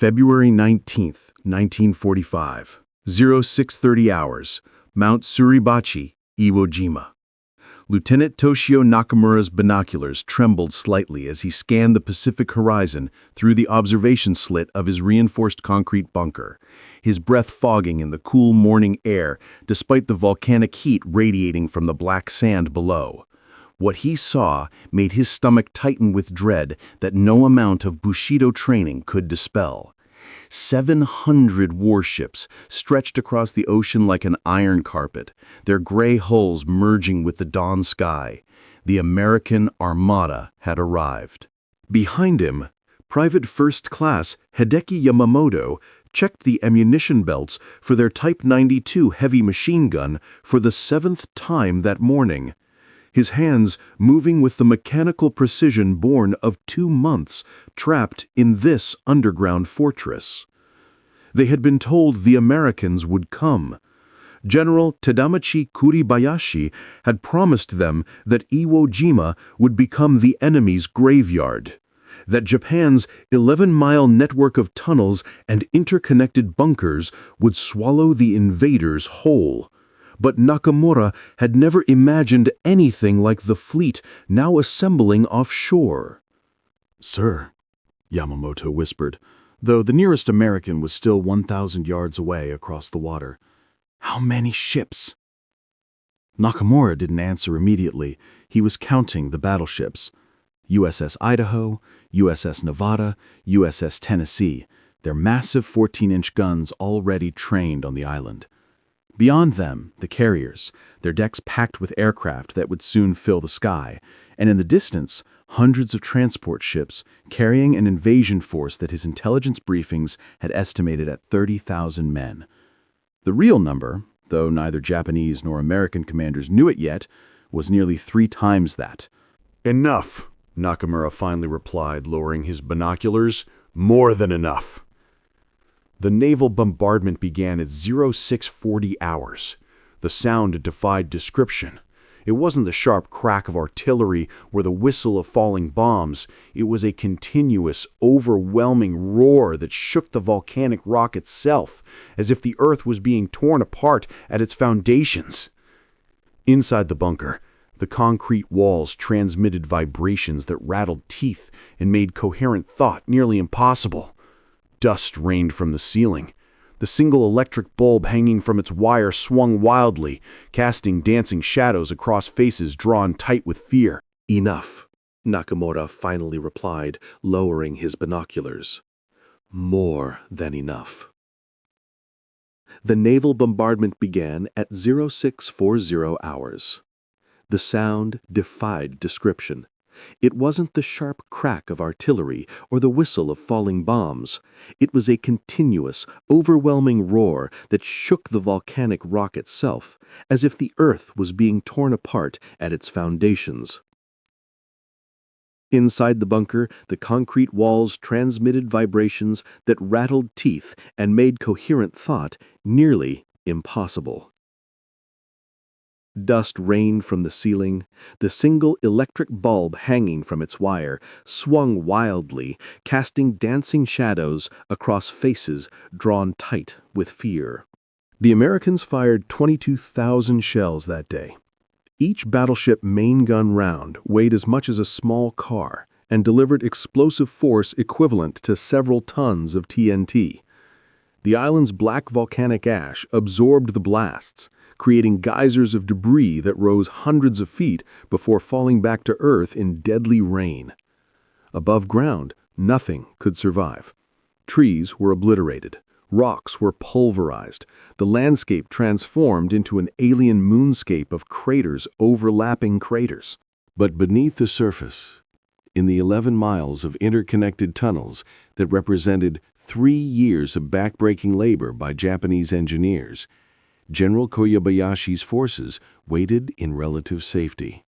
February 19th, 1945, 0630 hours, Mount Suribachi, Iwo Jima. Lieutenant Toshio Nakamura's binoculars trembled slightly as he scanned the Pacific horizon through the observation slit of his reinforced concrete bunker, his breath fogging in the cool morning air despite the volcanic heat radiating from the black sand below. What he saw made his stomach tighten with dread that no amount of Bushido training could dispel. 700 warships stretched across the ocean like an iron carpet, their gray hulls merging with the dawn sky. The American Armada had arrived. Behind him, Private First Class Hideki Yamamoto checked the ammunition belts for their Type 92 heavy machine gun for the 7th time that morning. His hands moving with the mechanical precision born of 2 months trapped in this underground fortress. They had been told the Americans would come. General Tadamachi Kuribayashi had promised them that Iwo Jima would become the enemy's graveyard, that Japan's 11-mile network of tunnels and interconnected bunkers would swallow the invaders whole. But Nakamura had never imagined anything like the fleet now assembling offshore. "Sir," Yamamoto whispered, though the nearest American was still 1,000 yards away across the water. "How many ships?" Nakamura didn't answer immediately. He was counting the battleships. USS Idaho, USS Nevada, USS Tennessee, their massive 14-inch guns already trained on the island. Beyond them, the carriers, their decks packed with aircraft that would soon fill the sky, and in the distance, hundreds of transport ships carrying an invasion force that his intelligence briefings had estimated at 30,000 men. The real number, though neither Japanese nor American commanders knew it yet, was nearly 3 times that. "Enough," Nakamura finally replied, lowering his binoculars. "More than enough." The naval bombardment began at 0640 hours. The sound defied description. It wasn't the sharp crack of artillery or the whistle of falling bombs. It was a continuous, overwhelming roar that shook the volcanic rock itself, as if the earth was being torn apart at its foundations. Inside the bunker, the concrete walls transmitted vibrations that rattled teeth and made coherent thought nearly impossible. Dust rained from the ceiling. The single electric bulb hanging from its wire swung wildly, casting dancing shadows across faces drawn tight with fear. "Enough," Nakamura finally replied, lowering his binoculars. "More than enough." The naval bombardment began at 0640 hours. The sound defied description. It wasn't the sharp crack of artillery or the whistle of falling bombs. It was a continuous, overwhelming roar that shook the volcanic rock itself, as if the earth was being torn apart at its foundations. Inside the bunker, the concrete walls transmitted vibrations that rattled teeth and made coherent thought nearly impossible. Dust rained from the ceiling. The single electric bulb hanging from its wire swung wildly, casting dancing shadows across faces drawn tight with fear. The Americans fired 22,000 shells that day. Each battleship main gun round weighed as much as a small car and delivered explosive force equivalent to several tons of TNT. The island's black volcanic ash absorbed the blasts, creating geysers of debris that rose hundreds of feet before falling back to Earth in deadly rain. Above ground, nothing could survive. Trees were obliterated. Rocks were pulverized. The landscape transformed into an alien moonscape of craters overlapping craters. But beneath the surface, in the 11 miles of interconnected tunnels that represented 3 years of backbreaking labor by Japanese engineers, General Koyabayashi's forces waited in relative safety.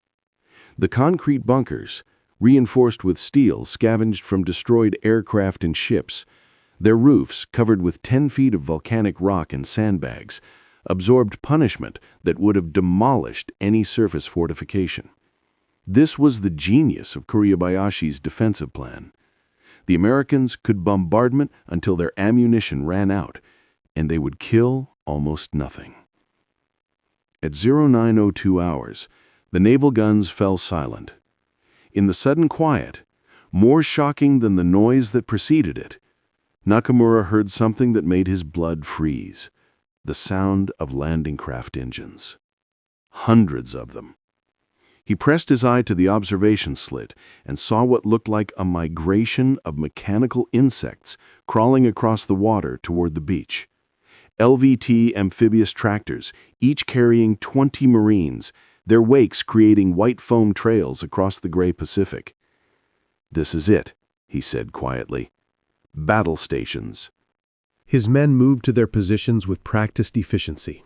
The concrete bunkers, reinforced with steel scavenged from destroyed aircraft and ships, their roofs covered with 10 feet of volcanic rock and sandbags, absorbed punishment that would have demolished any surface fortification. This was the genius of Kuribayashi's defensive plan. The Americans could bombardment until their ammunition ran out, and they would kill almost nothing. At 09:02 hours, the naval guns fell silent. In the sudden quiet, more shocking than the noise that preceded it, Nakamura heard something that made his blood freeze: the sound of landing craft engines. Hundreds of them. He pressed his eye to the observation slit and saw what looked like a migration of mechanical insects crawling across the water toward the beach. LVT amphibious tractors, each carrying 20 Marines, their wakes creating white foam trails across the gray Pacific. "This is it," he said quietly. "Battle stations." His men moved to their positions with practiced efficiency.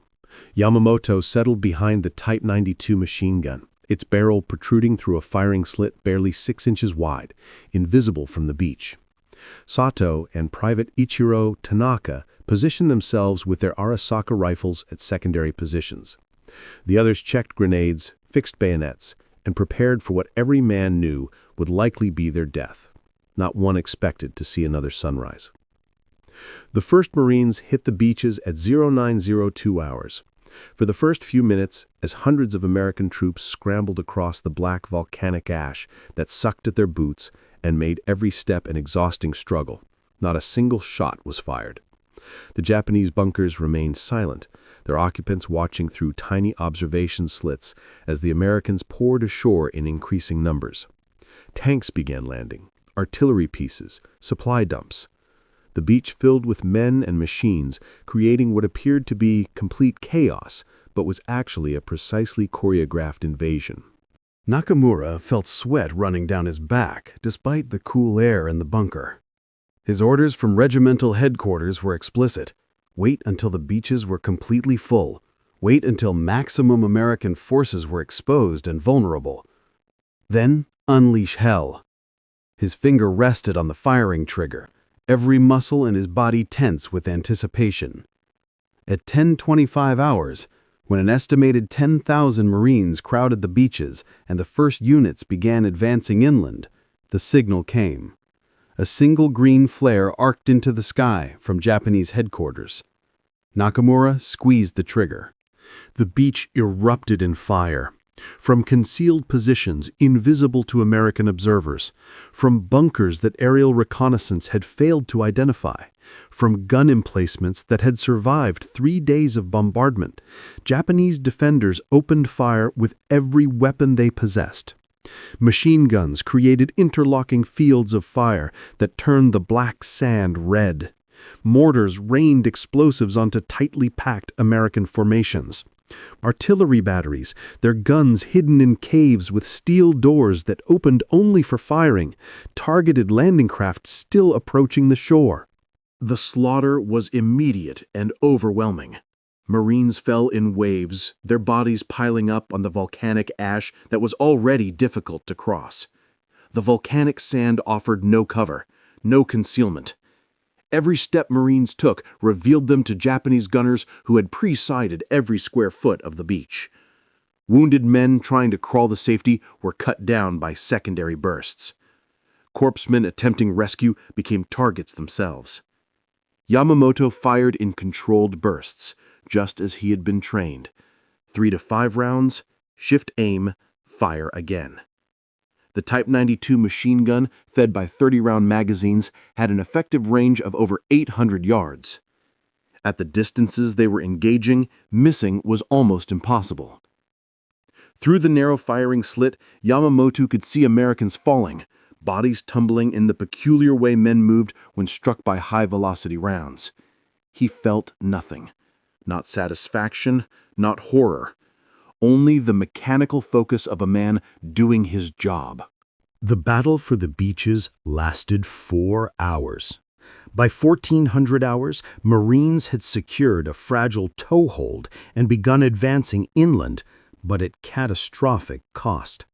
Yamamoto settled behind the Type 92 machine gun, its barrel protruding through a firing slit barely 6 inches wide, invisible from the beach. Sato and Private Ichiro Tanaka positioned themselves with their Arasaka rifles at secondary positions. The others checked grenades, fixed bayonets, and prepared for what every man knew would likely be their death. Not one expected to see another sunrise. The first Marines hit the beaches at 09:02 hours. For the first few minutes, as hundreds of American troops scrambled across the black volcanic ash that sucked at their boots and made every step an exhausting struggle, not a single shot was fired. The Japanese bunkers remained silent, their occupants watching through tiny observation slits as the Americans poured ashore in increasing numbers. Tanks began landing, artillery pieces, supply dumps. The beach filled with men and machines, creating what appeared to be complete chaos, but was actually a precisely choreographed invasion. Nakamura felt sweat running down his back, despite the cool air in the bunker. His orders from regimental headquarters were explicit: wait until the beaches were completely full. Wait until maximum American forces were exposed and vulnerable. Then unleash hell. His finger rested on the firing trigger, every muscle in his body tense with anticipation. At 10:25 hours, when an estimated 10,000 Marines crowded the beaches and the first units began advancing inland, the signal came. A single green flare arced into the sky from Japanese headquarters. Nakamura squeezed the trigger. The beach erupted in fire. From concealed positions invisible to American observers, from bunkers that aerial reconnaissance had failed to identify, from gun emplacements that had survived 3 days of bombardment, Japanese defenders opened fire with every weapon they possessed. Machine guns created interlocking fields of fire that turned the black sand red. Mortars rained explosives onto tightly packed American formations. Artillery batteries, their guns hidden in caves with steel doors that opened only for firing, targeted landing craft still approaching the shore. The slaughter was immediate and overwhelming. Marines fell in waves, their bodies piling up on the volcanic ash that was already difficult to cross. The volcanic sand offered no cover, no concealment. Every step Marines took revealed them to Japanese gunners who had pre-sighted every square foot of the beach. Wounded men trying to crawl to safety were cut down by secondary bursts. Corpsmen attempting rescue became targets themselves. Yamamoto fired in controlled bursts, just as he had been trained. 3 to 5 rounds, shift aim, fire again. The Type 92 machine gun, fed by 30-round magazines, had an effective range of over 800 yards. At the distances they were engaging, missing was almost impossible. Through the narrow firing slit, Yamamoto could see Americans falling, bodies tumbling in the peculiar way men moved when struck by high-velocity rounds. He felt nothing. Not satisfaction, not horror. Only the mechanical focus of a man doing his job. The battle for the beaches lasted 4 hours. By 1400 hours, Marines had secured a fragile toehold and begun advancing inland, but at catastrophic cost.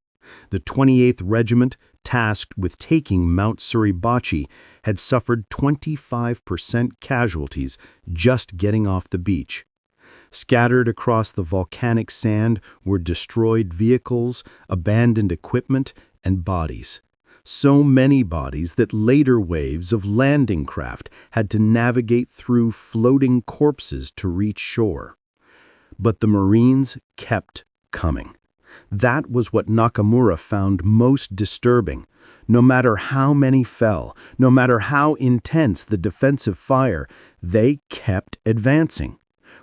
The 28th Regiment, tasked with taking Mount Suribachi, had suffered 25% casualties just getting off the beach. Scattered across the volcanic sand were destroyed vehicles, abandoned equipment, and bodies. So many bodies that later waves of landing craft had to navigate through floating corpses to reach shore. But the Marines kept coming. That was what Nakamura found most disturbing. No matter how many fell, no matter how intense the defensive fire, they kept advancing.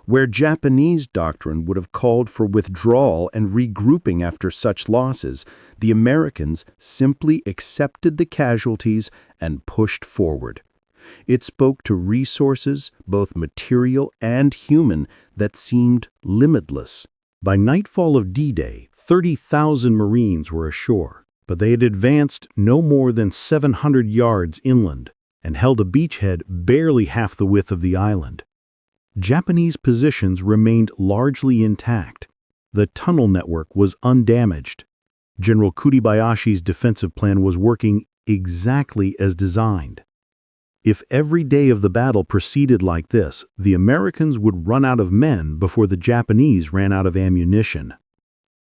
Where Japanese doctrine would have called for withdrawal and regrouping after such losses, the Americans simply accepted the casualties and pushed forward. It spoke to resources, both material and human, that seemed limitless. By nightfall of D-Day, 30,000 Marines were ashore, but they had advanced no more than 700 yards inland and held a beachhead barely half the width of the island. Japanese positions remained largely intact. The tunnel network was undamaged. General Kuribayashi's defensive plan was working exactly as designed. If every day of the battle proceeded like this, the Americans would run out of men before the Japanese ran out of ammunition.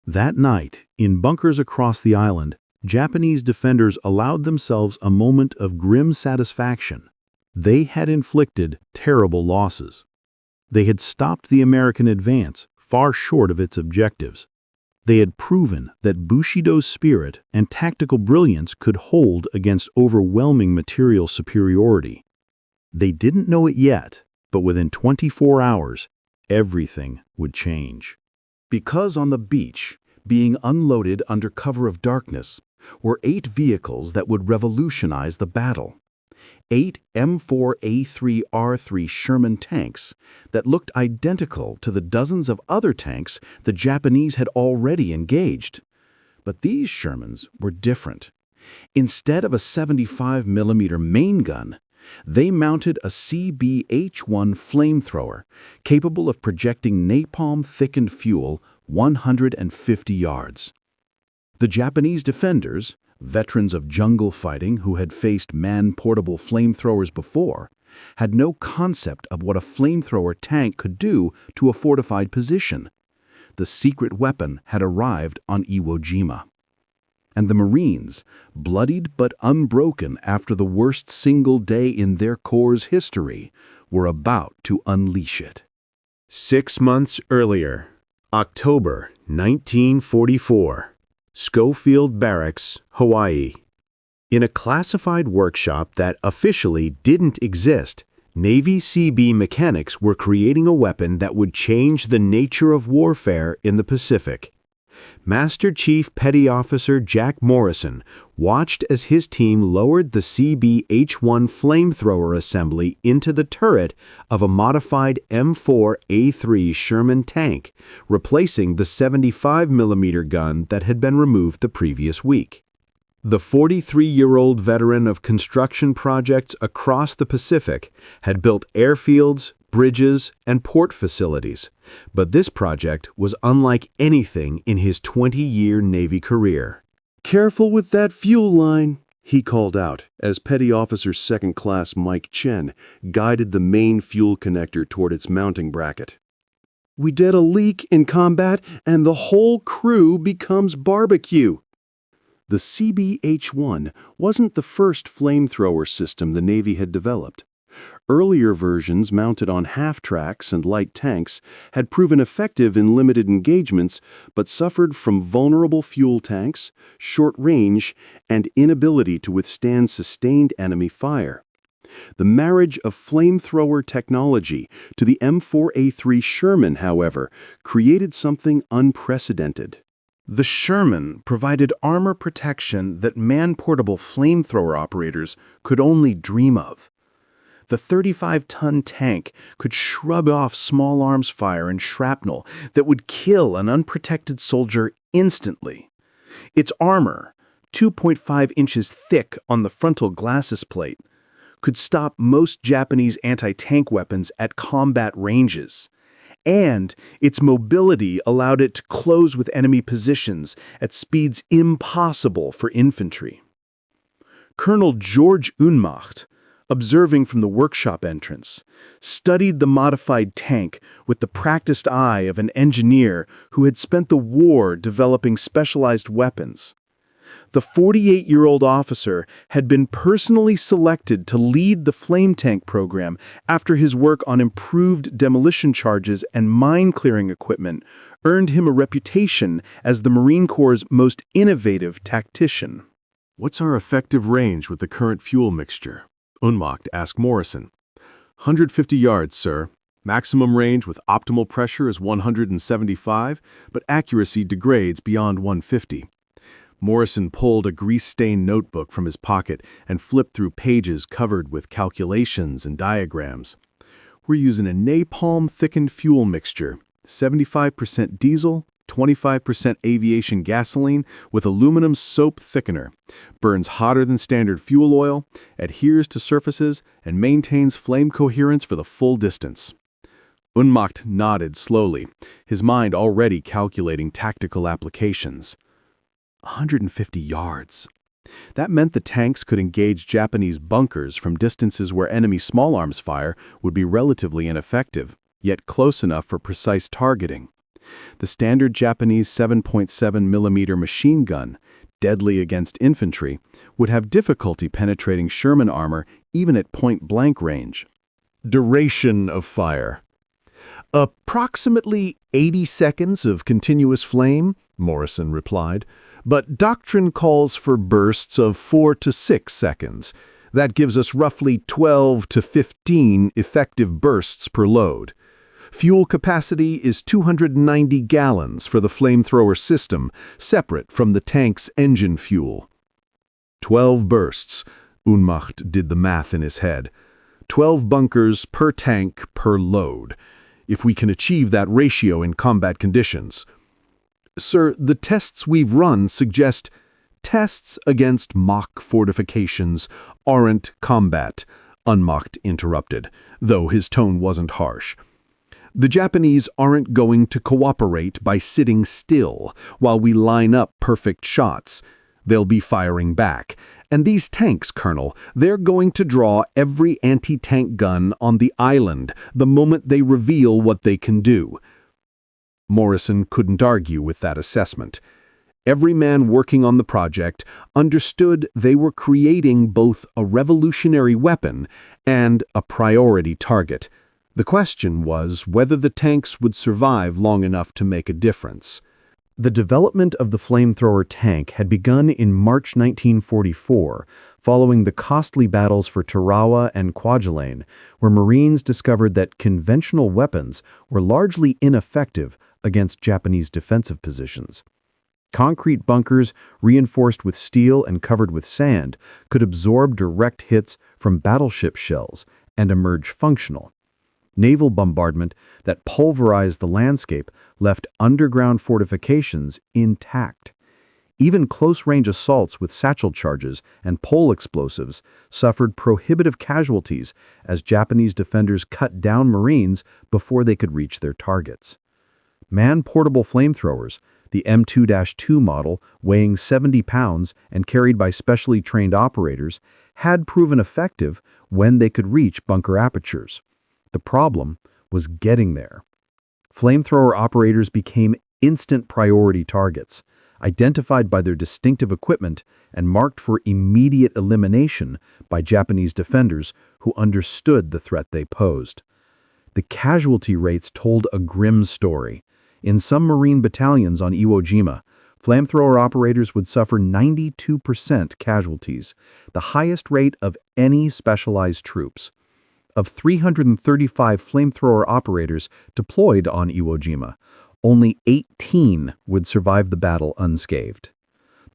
That night, in bunkers across the island, Japanese defenders allowed themselves a moment of grim satisfaction. They had inflicted terrible losses. They had stopped the American advance far short of its objectives. They had proven that Bushido's spirit and tactical brilliance could hold against overwhelming material superiority. They didn't know it yet, but within 24 hours, everything would change. Because on the beach, being unloaded under cover of darkness, were 8 vehicles that would revolutionize the battle. 8 M4A3 Sherman tanks that looked identical to the dozens of other tanks the Japanese had already engaged. But these Shermans were different. Instead of a 75mm main gun, they mounted a CBH-1 flamethrower capable of projecting napalm-thickened fuel 150 yards. The Japanese defenders, veterans of jungle fighting who had faced man-portable flamethrowers before, had no concept of what a flamethrower tank could do to a fortified position. The secret weapon had arrived on Iwo Jima. And the Marines, bloodied but unbroken after the worst single day in their Corps' history, were about to unleash it. 6 months earlier, October 1944. Schofield Barracks, Hawaii. In a classified workshop that officially didn't exist, Navy Seabee mechanics were creating a weapon that would change the nature of warfare in the Pacific. Master Chief Petty Officer Jack Morrison watched as his team lowered the CBH-1 flamethrower assembly into the turret of a modified M4A3 Sherman tank, replacing the 75mm gun that had been removed the previous week. The 43-year-old veteran of construction projects across the Pacific had built airfields, bridges, and port facilities, but this project was unlike anything in his 20-year Navy career. "Careful with that fuel line," he called out as Petty Officer Second Class Mike Chen guided the main fuel connector toward its mounting bracket. "We get a leak in combat and the whole crew becomes barbecue." The CBH-1 wasn't the first flamethrower system the Navy had developed. Earlier versions mounted on half-tracks and light tanks had proven effective in limited engagements but suffered from vulnerable fuel tanks, short range, and inability to withstand sustained enemy fire. The marriage of flamethrower technology to the M4A3 Sherman, however, created something unprecedented. The Sherman provided armor protection that man-portable flamethrower operators could only dream of. The 35-ton tank could shrug off small arms fire and shrapnel that would kill an unprotected soldier instantly. Its armor, 2.5 inches thick on the frontal glacis plate, could stop most Japanese anti-tank weapons at combat ranges. And its mobility allowed it to close with enemy positions at speeds impossible for infantry. Colonel George Unmacht, observing from the workshop entrance, studied the modified tank with the practiced eye of an engineer who had spent the war developing specialized weapons. The 48-year-old officer had been personally selected to lead the flame tank program after his work on improved demolition charges and mine-clearing equipment earned him a reputation as the Marine Corps' most innovative tactician. "What's our effective range with the current fuel mixture?" Unmacht asked Morrison. "150 yards, sir. Maximum range with optimal pressure is 175, but accuracy degrades beyond 150. Morrison pulled a grease-stained notebook from his pocket and flipped through pages covered with calculations and diagrams. "We're using a napalm-thickened fuel mixture, 75% diesel, 25% aviation gasoline with aluminum soap thickener. Burns hotter than standard fuel oil, adheres to surfaces, and maintains flame coherence for the full distance." Unmacht nodded slowly, his mind already calculating tactical applications. 150 yards. That meant the tanks could engage Japanese bunkers from distances where enemy small arms fire would be relatively ineffective, yet close enough for precise targeting. The standard Japanese 7.7mm machine gun, deadly against infantry, would have difficulty penetrating Sherman armor even at point-blank range. Duration of fire. "Approximately 80 seconds of continuous flame," Morrison replied, "but doctrine calls for bursts of 4 to 6 seconds. That gives us roughly 12 to 15 effective bursts per load. Fuel capacity is 290 gallons for the flamethrower system, separate from the tank's engine fuel." 12 bursts. Unmacht did the math in his head. 12 bunkers per tank per load. If we can achieve that ratio in combat conditions. "Sir, the tests we've run suggest tests against mock fortifications aren't combat," Unmacht interrupted, though his tone wasn't harsh. "The Japanese aren't going to cooperate by sitting still while we line up perfect shots. They'll be firing back. And these tanks, Colonel, they're going to draw every anti-tank gun on the island the moment they reveal what they can do." Morrison couldn't argue with that assessment. Every man working on the project understood they were creating both a revolutionary weapon and a priority target. The question was whether the tanks would survive long enough to make a difference. The development of the flamethrower tank had begun in March 1944, following the costly battles for Tarawa and Kwajalein, where Marines discovered that conventional weapons were largely ineffective against Japanese defensive positions. Concrete bunkers, reinforced with steel and covered with sand, could absorb direct hits from battleship shells and emerge functional. Naval bombardment that pulverized the landscape left underground fortifications intact. Even close-range assaults with satchel charges and pole explosives suffered prohibitive casualties as Japanese defenders cut down Marines before they could reach their targets. Man-portable flamethrowers, the M2-2 model, weighing 70 pounds and carried by specially trained operators, had proven effective when they could reach bunker apertures. The problem was getting there. Flamethrower operators became instant priority targets, identified by their distinctive equipment and marked for immediate elimination by Japanese defenders who understood the threat they posed. The casualty rates told a grim story. In some Marine battalions on Iwo Jima, flamethrower operators would suffer 92% casualties, the highest rate of any specialized troops. Of 335 flamethrower operators deployed on Iwo Jima, only 18 would survive the battle unscathed.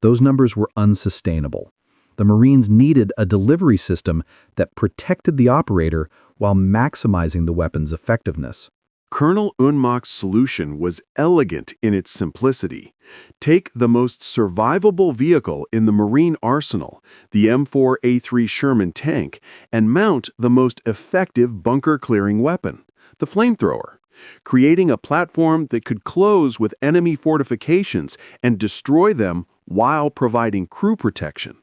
Those numbers were unsustainable. The Marines needed a delivery system that protected the operator while maximizing the weapon's effectiveness. Colonel Unmacht's solution was elegant in its simplicity. Take the most survivable vehicle in the Marine arsenal, the M4A3 Sherman tank, and mount the most effective bunker-clearing weapon, the flamethrower, creating a platform that could close with enemy fortifications and destroy them while providing crew protection.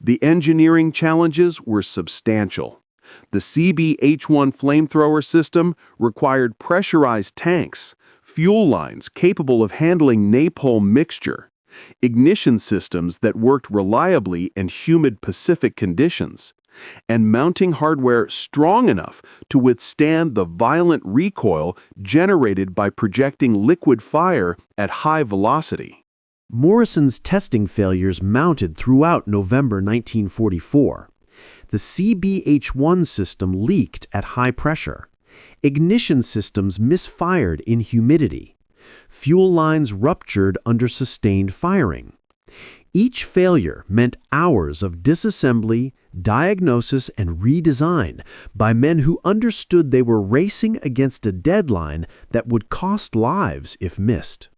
The engineering challenges were substantial. The CB-H-1 flamethrower system required pressurized tanks, fuel lines capable of handling napalm mixture, ignition systems that worked reliably in humid Pacific conditions, and mounting hardware strong enough to withstand the violent recoil generated by projecting liquid fire at high velocity. Morrison's testing failures mounted throughout November 1944. The CBH-1 system leaked at high pressure. Ignition systems misfired in humidity. Fuel lines ruptured under sustained firing. Each failure meant hours of disassembly, diagnosis, and redesign by men who understood they were racing against a deadline that would cost lives if missed.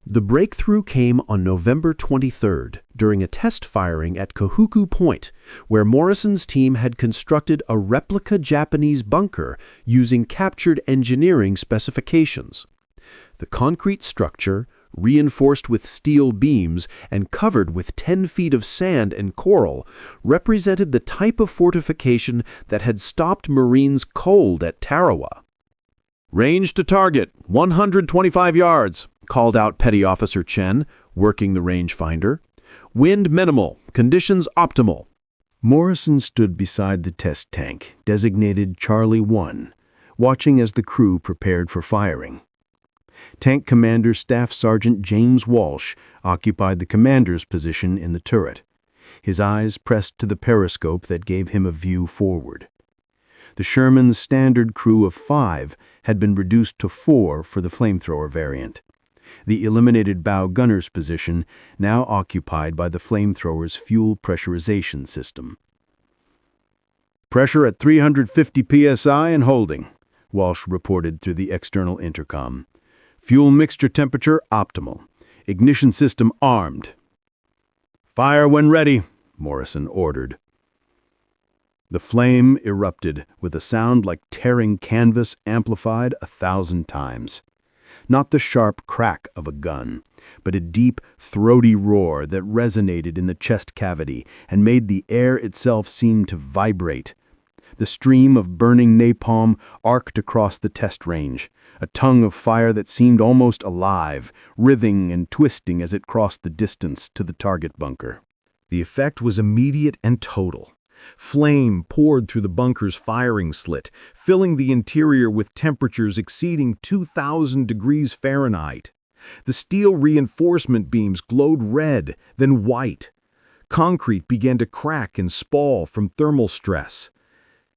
The breakthrough came on November 23rd during a test firing at Kahuku Point, where Morrison's team had constructed a replica Japanese bunker using captured engineering specifications. The concrete structure, reinforced with steel beams and covered with 10 feet of sand and coral, represented the type of fortification that had stopped Marines cold at Tarawa. "Range to target, 125 yards," called out Petty Officer Chen, working the rangefinder. "Wind minimal, conditions optimal." Morrison stood beside the test tank, designated Charlie 1, watching as the crew prepared for firing. Tank Commander Staff Sergeant James Walsh occupied the commander's position in the turret, his eyes pressed to the periscope that gave him a view forward. The Sherman's standard crew of 5 had been reduced to 4 for the flamethrower variant. The eliminated bow gunner's position now occupied by the flamethrower's fuel pressurization system. "Pressure at 350 psi and holding," Walsh reported through the external intercom. "Fuel mixture temperature optimal. Ignition system armed." "Fire when ready," Morrison ordered. The flame erupted with a sound like tearing canvas amplified 1,000 times. Not the sharp crack of a gun, but a deep, throaty roar that resonated in the chest cavity and made the air itself seem to vibrate. The stream of burning napalm arced across the test range, a tongue of fire that seemed almost alive, writhing and twisting as it crossed the distance to the target bunker. The effect was immediate and total. Flame poured through the bunker's firing slit, filling the interior with temperatures exceeding 2,000 degrees Fahrenheit. The steel reinforcement beams glowed red, then white. Concrete began to crack and spall from thermal stress.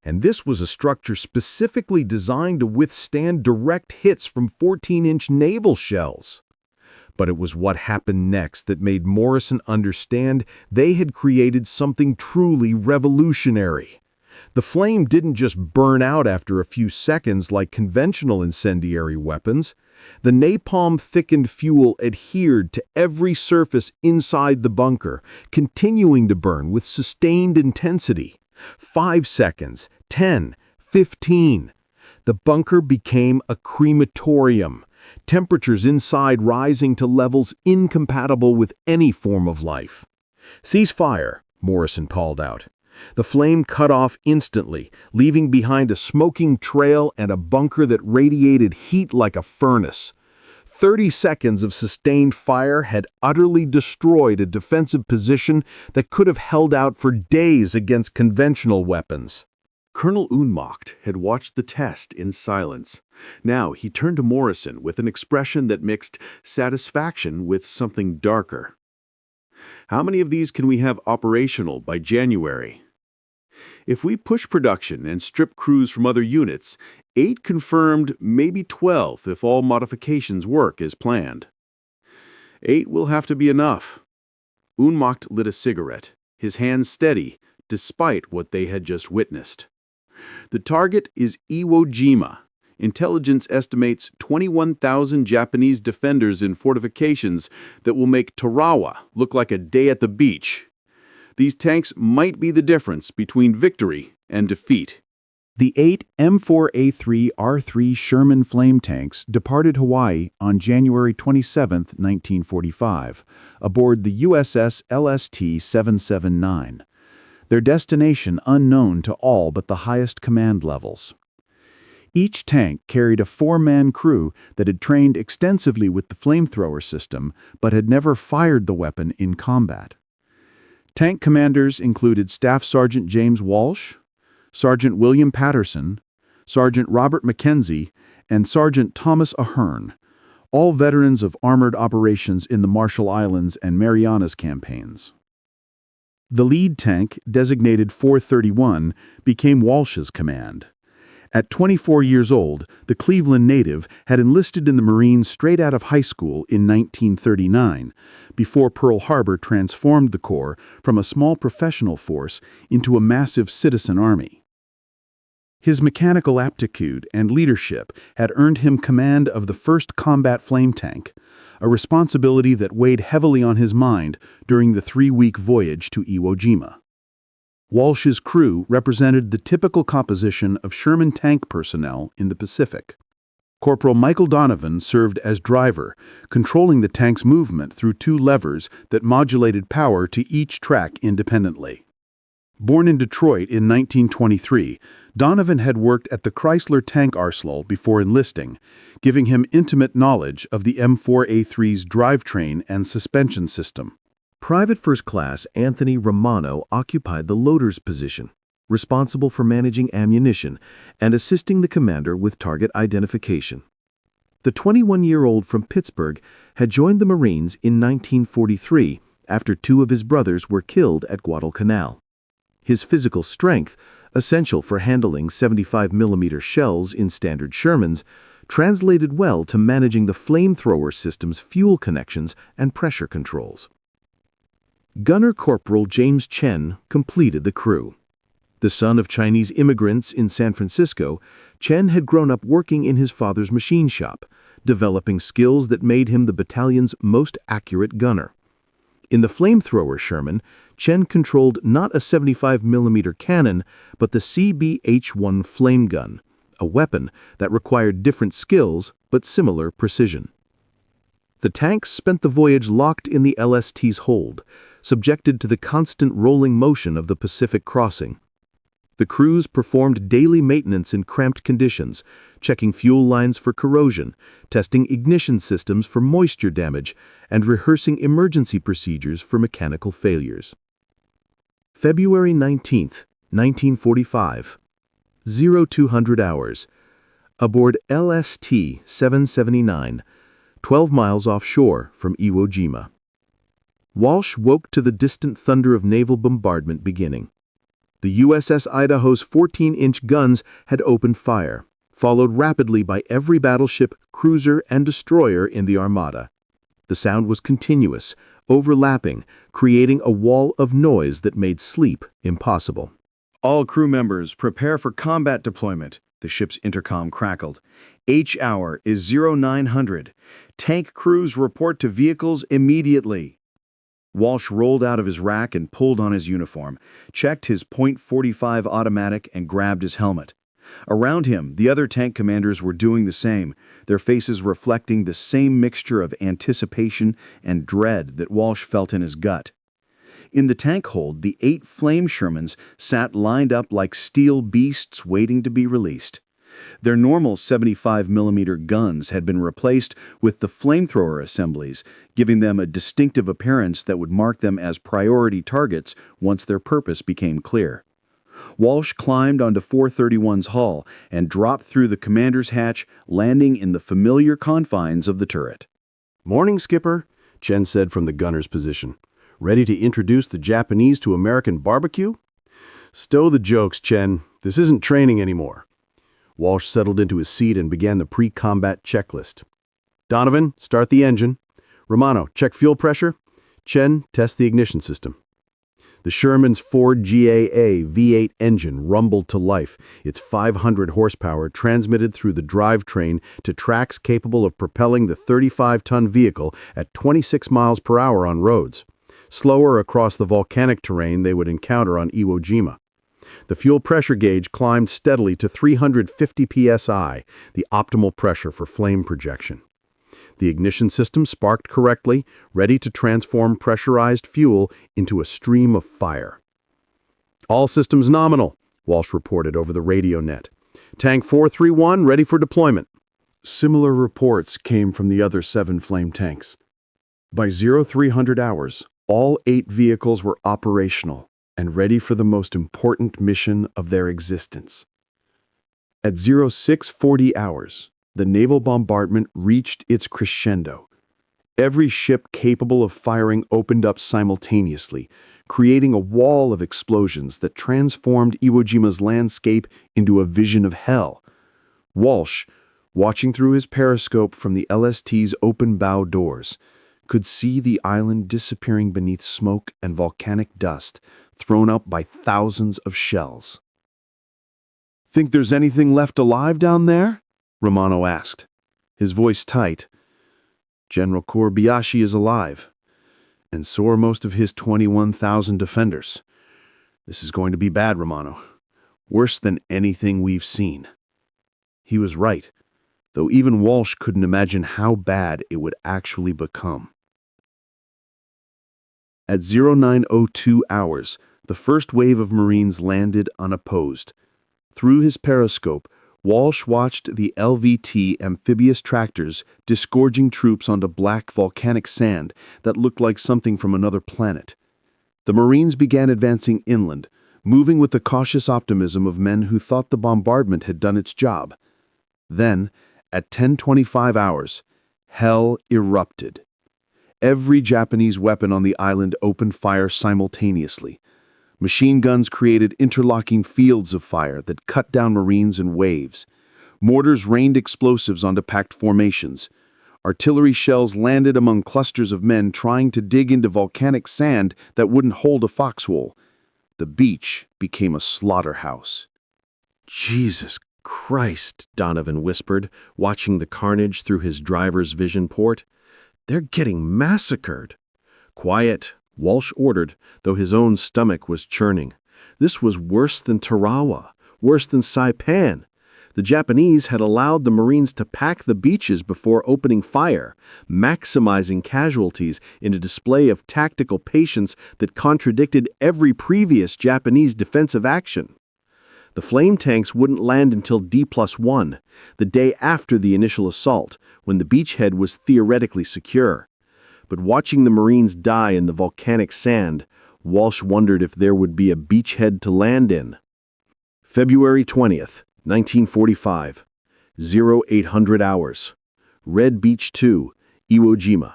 And this was a structure specifically designed to withstand direct hits from 14-inch naval shells. But it was what happened next that made Morrison understand they had created something truly revolutionary. The flame didn't just burn out after a few seconds like conventional incendiary weapons. The napalm-thickened fuel adhered to every surface inside the bunker, continuing to burn with sustained intensity. 5 seconds, 10, 15. The bunker became a crematorium, temperatures inside rising to levels incompatible with any form of life. "Cease fire," Morrison called out. The flame cut off instantly, leaving behind a smoking trail and a bunker that radiated heat like a furnace. 30 seconds of sustained fire had utterly destroyed a defensive position that could have held out for days against conventional weapons. Colonel Unmacht had watched the test in silence. Now he turned to Morrison with an expression that mixed satisfaction with something darker. "How many of these can we have operational by January?" "If we push production and strip crews from other units, 8 confirmed, maybe 12 if all modifications work as planned." "8 will have to be enough." Unmacht lit a cigarette, his hands steady, despite what they had just witnessed. "The target is Iwo Jima. Intelligence estimates 21,000 Japanese defenders in fortifications that will make Tarawa look like a day at the beach. These tanks might be the difference between victory and defeat." The 8 M4A3 Sherman flame tanks departed Hawaii on January 27, 1945, aboard the USS LST-779. Their destination unknown to all but the highest command levels. Each tank carried a 4-man crew that had trained extensively with the flamethrower system but had never fired the weapon in combat. Tank commanders included Staff Sergeant James Walsh, Sergeant William Patterson, Sergeant Robert Mackenzie, and Sergeant Thomas Ahern, all veterans of armored operations in the Marshall Islands and Marianas campaigns. The lead tank, designated 431, became Walsh's command. At 24 years old, the Cleveland native had enlisted in the Marines straight out of high school in 1939, before Pearl Harbor transformed the Corps from a small professional force into a massive citizen army. His mechanical aptitude and leadership had earned him command of the 1st Combat Flame Tank, a responsibility that weighed heavily on his mind during the 3-week voyage to Iwo Jima. Walsh's crew represented the typical composition of Sherman tank personnel in the Pacific. Corporal Michael Donovan served as driver, controlling the tank's movement through 2 levers that modulated power to each track independently. Born in Detroit in 1923, Donovan had worked at the Chrysler Tank Arsenal before enlisting, giving him intimate knowledge of the M4A3's drivetrain and suspension system. Private First Class Anthony Romano occupied the loader's position, responsible for managing ammunition and assisting the commander with target identification. The 21-year-old from Pittsburgh had joined the Marines in 1943 after 2 of his brothers were killed at Guadalcanal. His physical strength, essential for handling 75mm shells in standard Shermans, translated well to managing the flamethrower system's fuel connections and pressure controls. Gunner Corporal James Chen completed the crew. The son of Chinese immigrants in San Francisco, Chen had grown up working in his father's machine shop, developing skills that made him the battalion's most accurate gunner. In the flamethrower Sherman, Chen controlled not a 75mm cannon, but the CBH-1 flame gun, a weapon that required different skills but similar precision. The tanks spent the voyage locked in the LST's hold, subjected to the constant rolling motion of the Pacific crossing. The crews performed daily maintenance in cramped conditions, checking fuel lines for corrosion, testing ignition systems for moisture damage, and rehearsing emergency procedures for mechanical failures. February 19, 1945. 0200 hours. Aboard LST-779, 12 miles offshore from Iwo Jima. Walsh woke to the distant thunder of naval bombardment beginning. The USS Idaho's 14-inch guns had opened fire, followed rapidly by every battleship, cruiser, and destroyer in the Armada. The sound was continuous, overlapping, creating a wall of noise that made sleep impossible. All crew members prepare for combat deployment, the ship's intercom crackled. H hour is 0900. Tank crews report to vehicles immediately. Walsh rolled out of his rack and pulled on his uniform, checked his .45 automatic and grabbed his helmet. Around him, the other tank commanders were doing the same, their faces reflecting the same mixture of anticipation and dread that Walsh felt in his gut. In the tank hold, the 8 flame Shermans sat lined up like steel beasts waiting to be released. Their normal 75mm guns had been replaced with the flamethrower assemblies, giving them a distinctive appearance that would mark them as priority targets once their purpose became clear. Walsh climbed onto 431's hull and dropped through the commander's hatch, landing in the familiar confines of the turret. "Morning, Skipper," Chen said from the gunner's position. "Ready to introduce the Japanese to American barbecue?" "Stow the jokes, Chen. This isn't training anymore." Walsh settled into his seat and began the pre-combat checklist. "Donovan, start the engine. Romano, check fuel pressure. Chen, test the ignition system." The Sherman's Ford GAA V8 engine rumbled to life, its 500 horsepower transmitted through the drivetrain to tracks capable of propelling the 35-ton vehicle at 26 miles per hour on roads, slower across the volcanic terrain they would encounter on Iwo Jima. The fuel pressure gauge climbed steadily to 350 psi, the optimal pressure for flame projection. The ignition system sparked correctly, ready to transform pressurized fuel into a stream of fire. "All systems nominal," Walsh reported over the radio net. Tank 431 ready for deployment. Similar reports came from the other 7 flame tanks. By 0300 hours, all 8 vehicles were operational and ready for the most important mission of their existence. At 0640 hours, the naval bombardment reached its crescendo. Every ship capable of firing opened up simultaneously, creating a wall of explosions that transformed Iwo Jima's landscape into a vision of hell. Walsh, watching through his periscope from the LST's open bow doors, could see the island disappearing beneath smoke and volcanic dust thrown up by thousands of shells. "Think there's anything left alive down there?" Romano asked, his voice tight. "General Kobayashi is alive, and so are most of his 21,000 defenders. This is going to be bad, Romano. Worse than anything we've seen." He was right, though even Walsh couldn't imagine how bad it would actually become. At 0902 hours, the first wave of Marines landed unopposed. Through his periscope, Walsh watched the LVT amphibious tractors disgorging troops onto black volcanic sand that looked like something from another planet. The Marines began advancing inland, moving with the cautious optimism of men who thought the bombardment had done its job. Then, at 10:25 hours, hell erupted. Every Japanese weapon on the island opened fire simultaneously. Machine guns created interlocking fields of fire that cut down Marines in waves. Mortars rained explosives onto packed formations. Artillery shells landed among clusters of men trying to dig into volcanic sand that wouldn't hold a foxhole. The beach became a slaughterhouse. Jesus Christ, Donovan whispered, watching the carnage through his driver's vision port. They're getting massacred. Quiet, Walsh ordered, though his own stomach was churning. This was worse than Tarawa, worse than Saipan. The Japanese had allowed the Marines to pack the beaches before opening fire, maximizing casualties in a display of tactical patience that contradicted every previous Japanese defensive action. The flame tanks wouldn't land until D+1, the day after the initial assault, when the beachhead was theoretically secure. But watching the Marines die in the volcanic sand, Walsh wondered if there would be a beachhead to land in. February 20th, 1945, 0800 hours. Red Beach 2, Iwo Jima.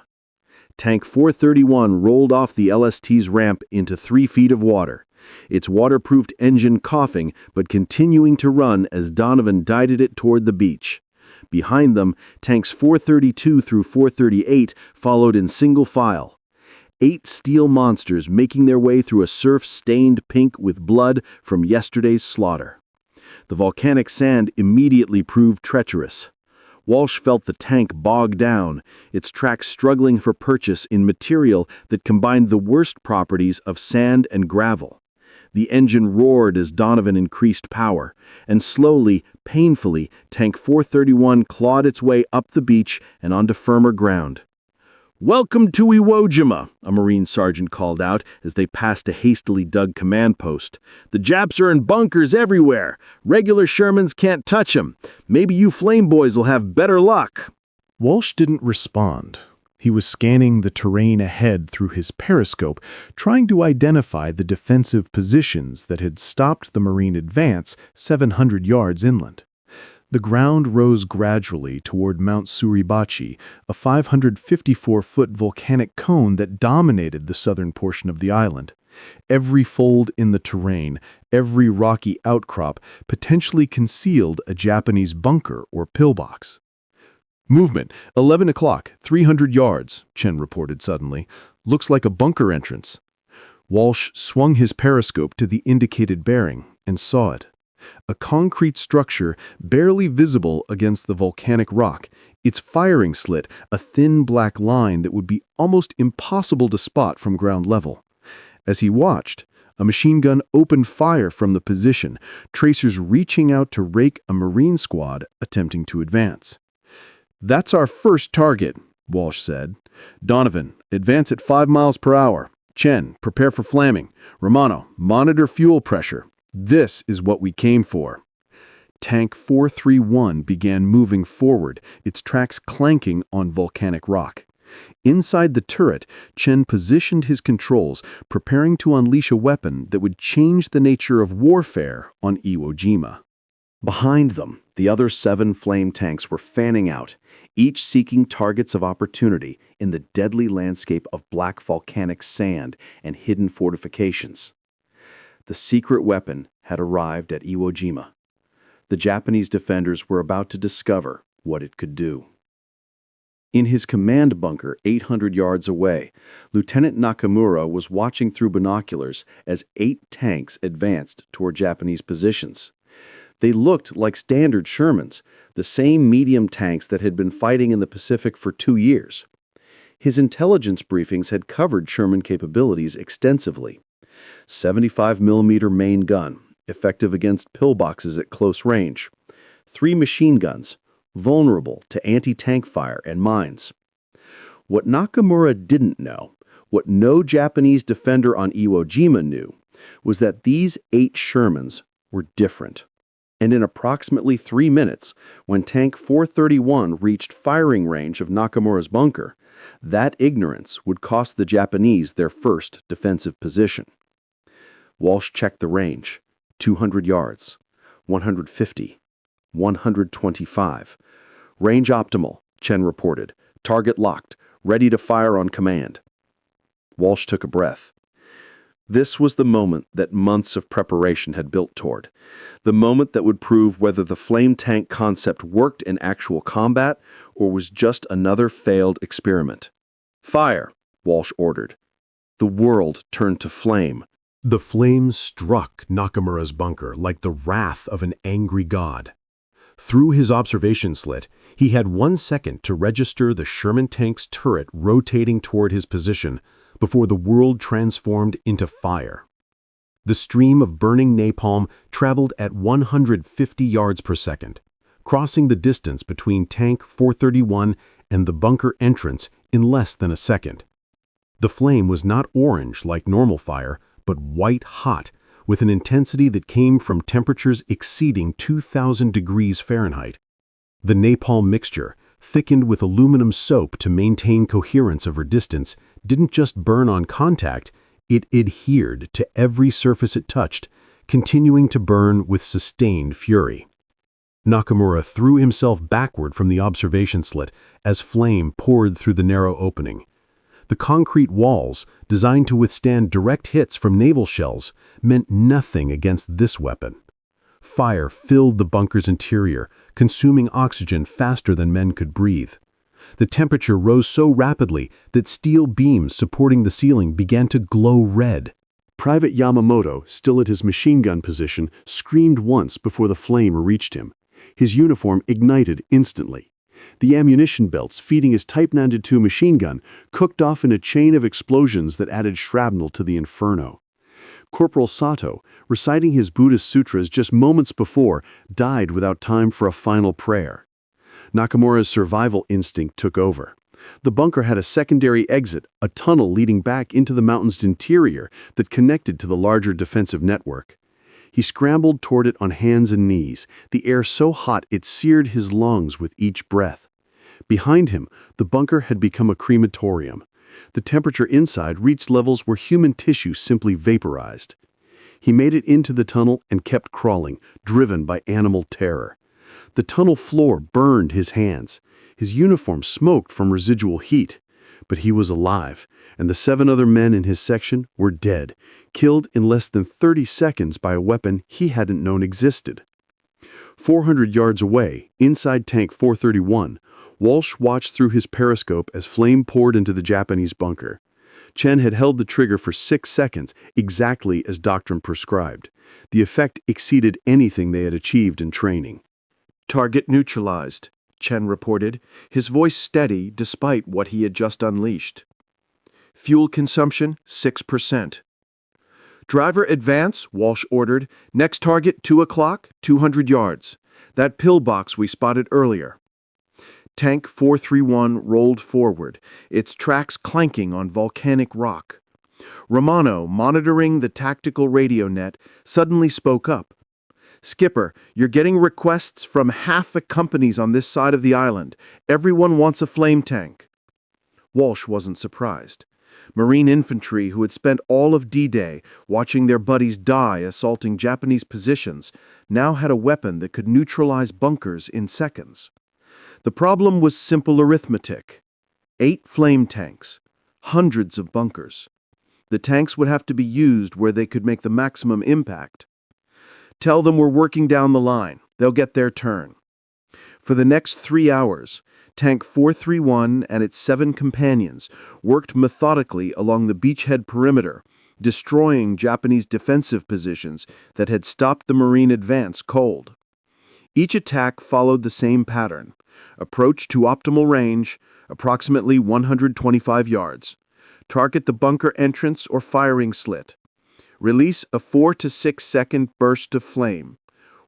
Tank 431 rolled off the LST's ramp into 3 feet of water, its waterproofed engine coughing but continuing to run as Donovan guided it toward the beach. Behind them, tanks 432 through 438 followed in single file. 8 steel monsters making their way through a surf stained pink with blood from yesterday's slaughter. The volcanic sand immediately proved treacherous. Walsh felt the tank bog down, its tracks struggling for purchase in material that combined the worst properties of sand and gravel. The engine roared as Donovan increased power, and slowly, painfully, Tank 431 clawed its way up the beach and onto firmer ground. "Welcome to Iwo Jima," a Marine sergeant called out as they passed a hastily dug command post. "The Japs are in bunkers everywhere. Regular Shermans can't touch 'em. Maybe you flame boys will have better luck." Walsh didn't respond. He was scanning the terrain ahead through his periscope, trying to identify the defensive positions that had stopped the Marine advance 700 yards inland. The ground rose gradually toward Mount Suribachi, a 554-foot volcanic cone that dominated the southern portion of the island. Every fold in the terrain, every rocky outcrop potentially concealed a Japanese bunker or pillbox. "Movement, 11 o'clock, 300 yards, Chen reported suddenly. "Looks like a bunker entrance." Walsh swung his periscope to the indicated bearing and saw it. A concrete structure barely visible against the volcanic rock, its firing slit a thin black line that would be almost impossible to spot from ground level. As he watched, a machine gun opened fire from the position, tracers reaching out to rake a Marine squad attempting to advance. "That's our first target," Walsh said. "Donovan, advance at 5 miles per hour. Chen, prepare for flamming. Romano, monitor fuel pressure. This is what we came for." Tank 431 began moving forward, its tracks clanking on volcanic rock. Inside the turret, Chen positioned his controls, preparing to unleash a weapon that would change the nature of warfare on Iwo Jima. Behind them, the other 7 flame tanks were fanning out, each seeking targets of opportunity in the deadly landscape of black volcanic sand and hidden fortifications. The secret weapon had arrived at Iwo Jima. The Japanese defenders were about to discover what it could do. In his command bunker 800 yards away, Lieutenant Nakamura was watching through binoculars as 8 tanks advanced toward Japanese positions. They looked like standard Shermans, the same medium tanks that had been fighting in the Pacific for 2 years. His intelligence briefings had covered Sherman capabilities extensively. 75mm main gun, effective against pillboxes at close range. 3 machine guns, vulnerable to anti-tank fire and mines. What Nakamura didn't know, what no Japanese defender on Iwo Jima knew, was that these 8 Shermans were different. And in approximately 3 minutes, when Tank 431 reached firing range of Nakamura's bunker, that ignorance would cost the Japanese their first defensive position. Walsh checked the range: 200 yards, 150, 125. Range optimal, Chen reported. Target locked, ready to fire on command. Walsh took a breath. This was the moment that months of preparation had built toward. The moment that would prove whether the flame tank concept worked in actual combat or was just another failed experiment. Fire, Walsh ordered. The world turned to flame. The flames struck Nakamura's bunker like the wrath of an angry god. Through his observation slit, he had 1 second to register the Sherman tank's turret rotating toward his position before the world transformed into fire. The stream of burning napalm traveled at 150 yards per second, crossing the distance between Tank 431 and the bunker entrance in less than a second. The flame was not orange like normal fire, but white hot, with an intensity that came from temperatures exceeding 2,000 degrees Fahrenheit. The napalm mixture, thickened with aluminum soap to maintain coherence over distance, didn't just burn on contact, it adhered to every surface it touched, continuing to burn with sustained fury. Nakamura threw himself backward from the observation slit as flame poured through the narrow opening. The concrete walls, designed to withstand direct hits from naval shells, meant nothing against this weapon. Fire filled the bunker's interior, consuming oxygen faster than men could breathe. The temperature rose so rapidly that steel beams supporting the ceiling began to glow red. Private Yamamoto, still at his machine gun position, screamed once before the flame reached him. His uniform ignited instantly. The ammunition belts feeding his Type 92 machine gun cooked off in a chain of explosions that added shrapnel to the inferno. Corporal Sato, reciting his Buddhist sutras just moments before, died without time for a final prayer. Nakamura's survival instinct took over. The bunker had a secondary exit, a tunnel leading back into the mountain's interior that connected to the larger defensive network. He scrambled toward it on hands and knees, the air so hot it seared his lungs with each breath. Behind him, the bunker had become a crematorium. The temperature inside reached levels where human tissue simply vaporized. He made it into the tunnel and kept crawling, driven by animal terror. The tunnel floor burned his hands. His uniform smoked from residual heat. But he was alive, and the 7 other men in his section were dead, killed in less than 30 seconds by a weapon he hadn't known existed. 400 yards away, inside Tank 431, Walsh watched through his periscope as flame poured into the Japanese bunker. Chen had held the trigger for 6 seconds, exactly as doctrine prescribed. The effect exceeded anything they had achieved in training. Target neutralized, Chen reported, his voice steady despite what he had just unleashed. Fuel consumption, 6%. Driver advance, Walsh ordered. Next target, 2 o'clock, 200 yards. That pillbox we spotted earlier. Tank 431 rolled forward, its tracks clanking on volcanic rock. Romano, monitoring the tactical radio net, suddenly spoke up. "Skipper, you're getting requests from half the companies on this side of the island. Everyone wants a flame tank." Walsh wasn't surprised. Marine infantry who had spent all of D-Day watching their buddies die assaulting Japanese positions now had a weapon that could neutralize bunkers in seconds. The problem was simple arithmetic. 8 flame tanks, hundreds of bunkers. The tanks would have to be used where they could make the maximum impact. "Tell them we're working down the line. They'll get their turn." For the next 3 hours, Tank 431 and its 7 companions worked methodically along the beachhead perimeter, destroying Japanese defensive positions that had stopped the Marine advance cold. Each attack followed the same pattern: approach to optimal range, approximately 125 yards. Target the bunker entrance or firing slit. Release a 4 to 6 second burst of flame.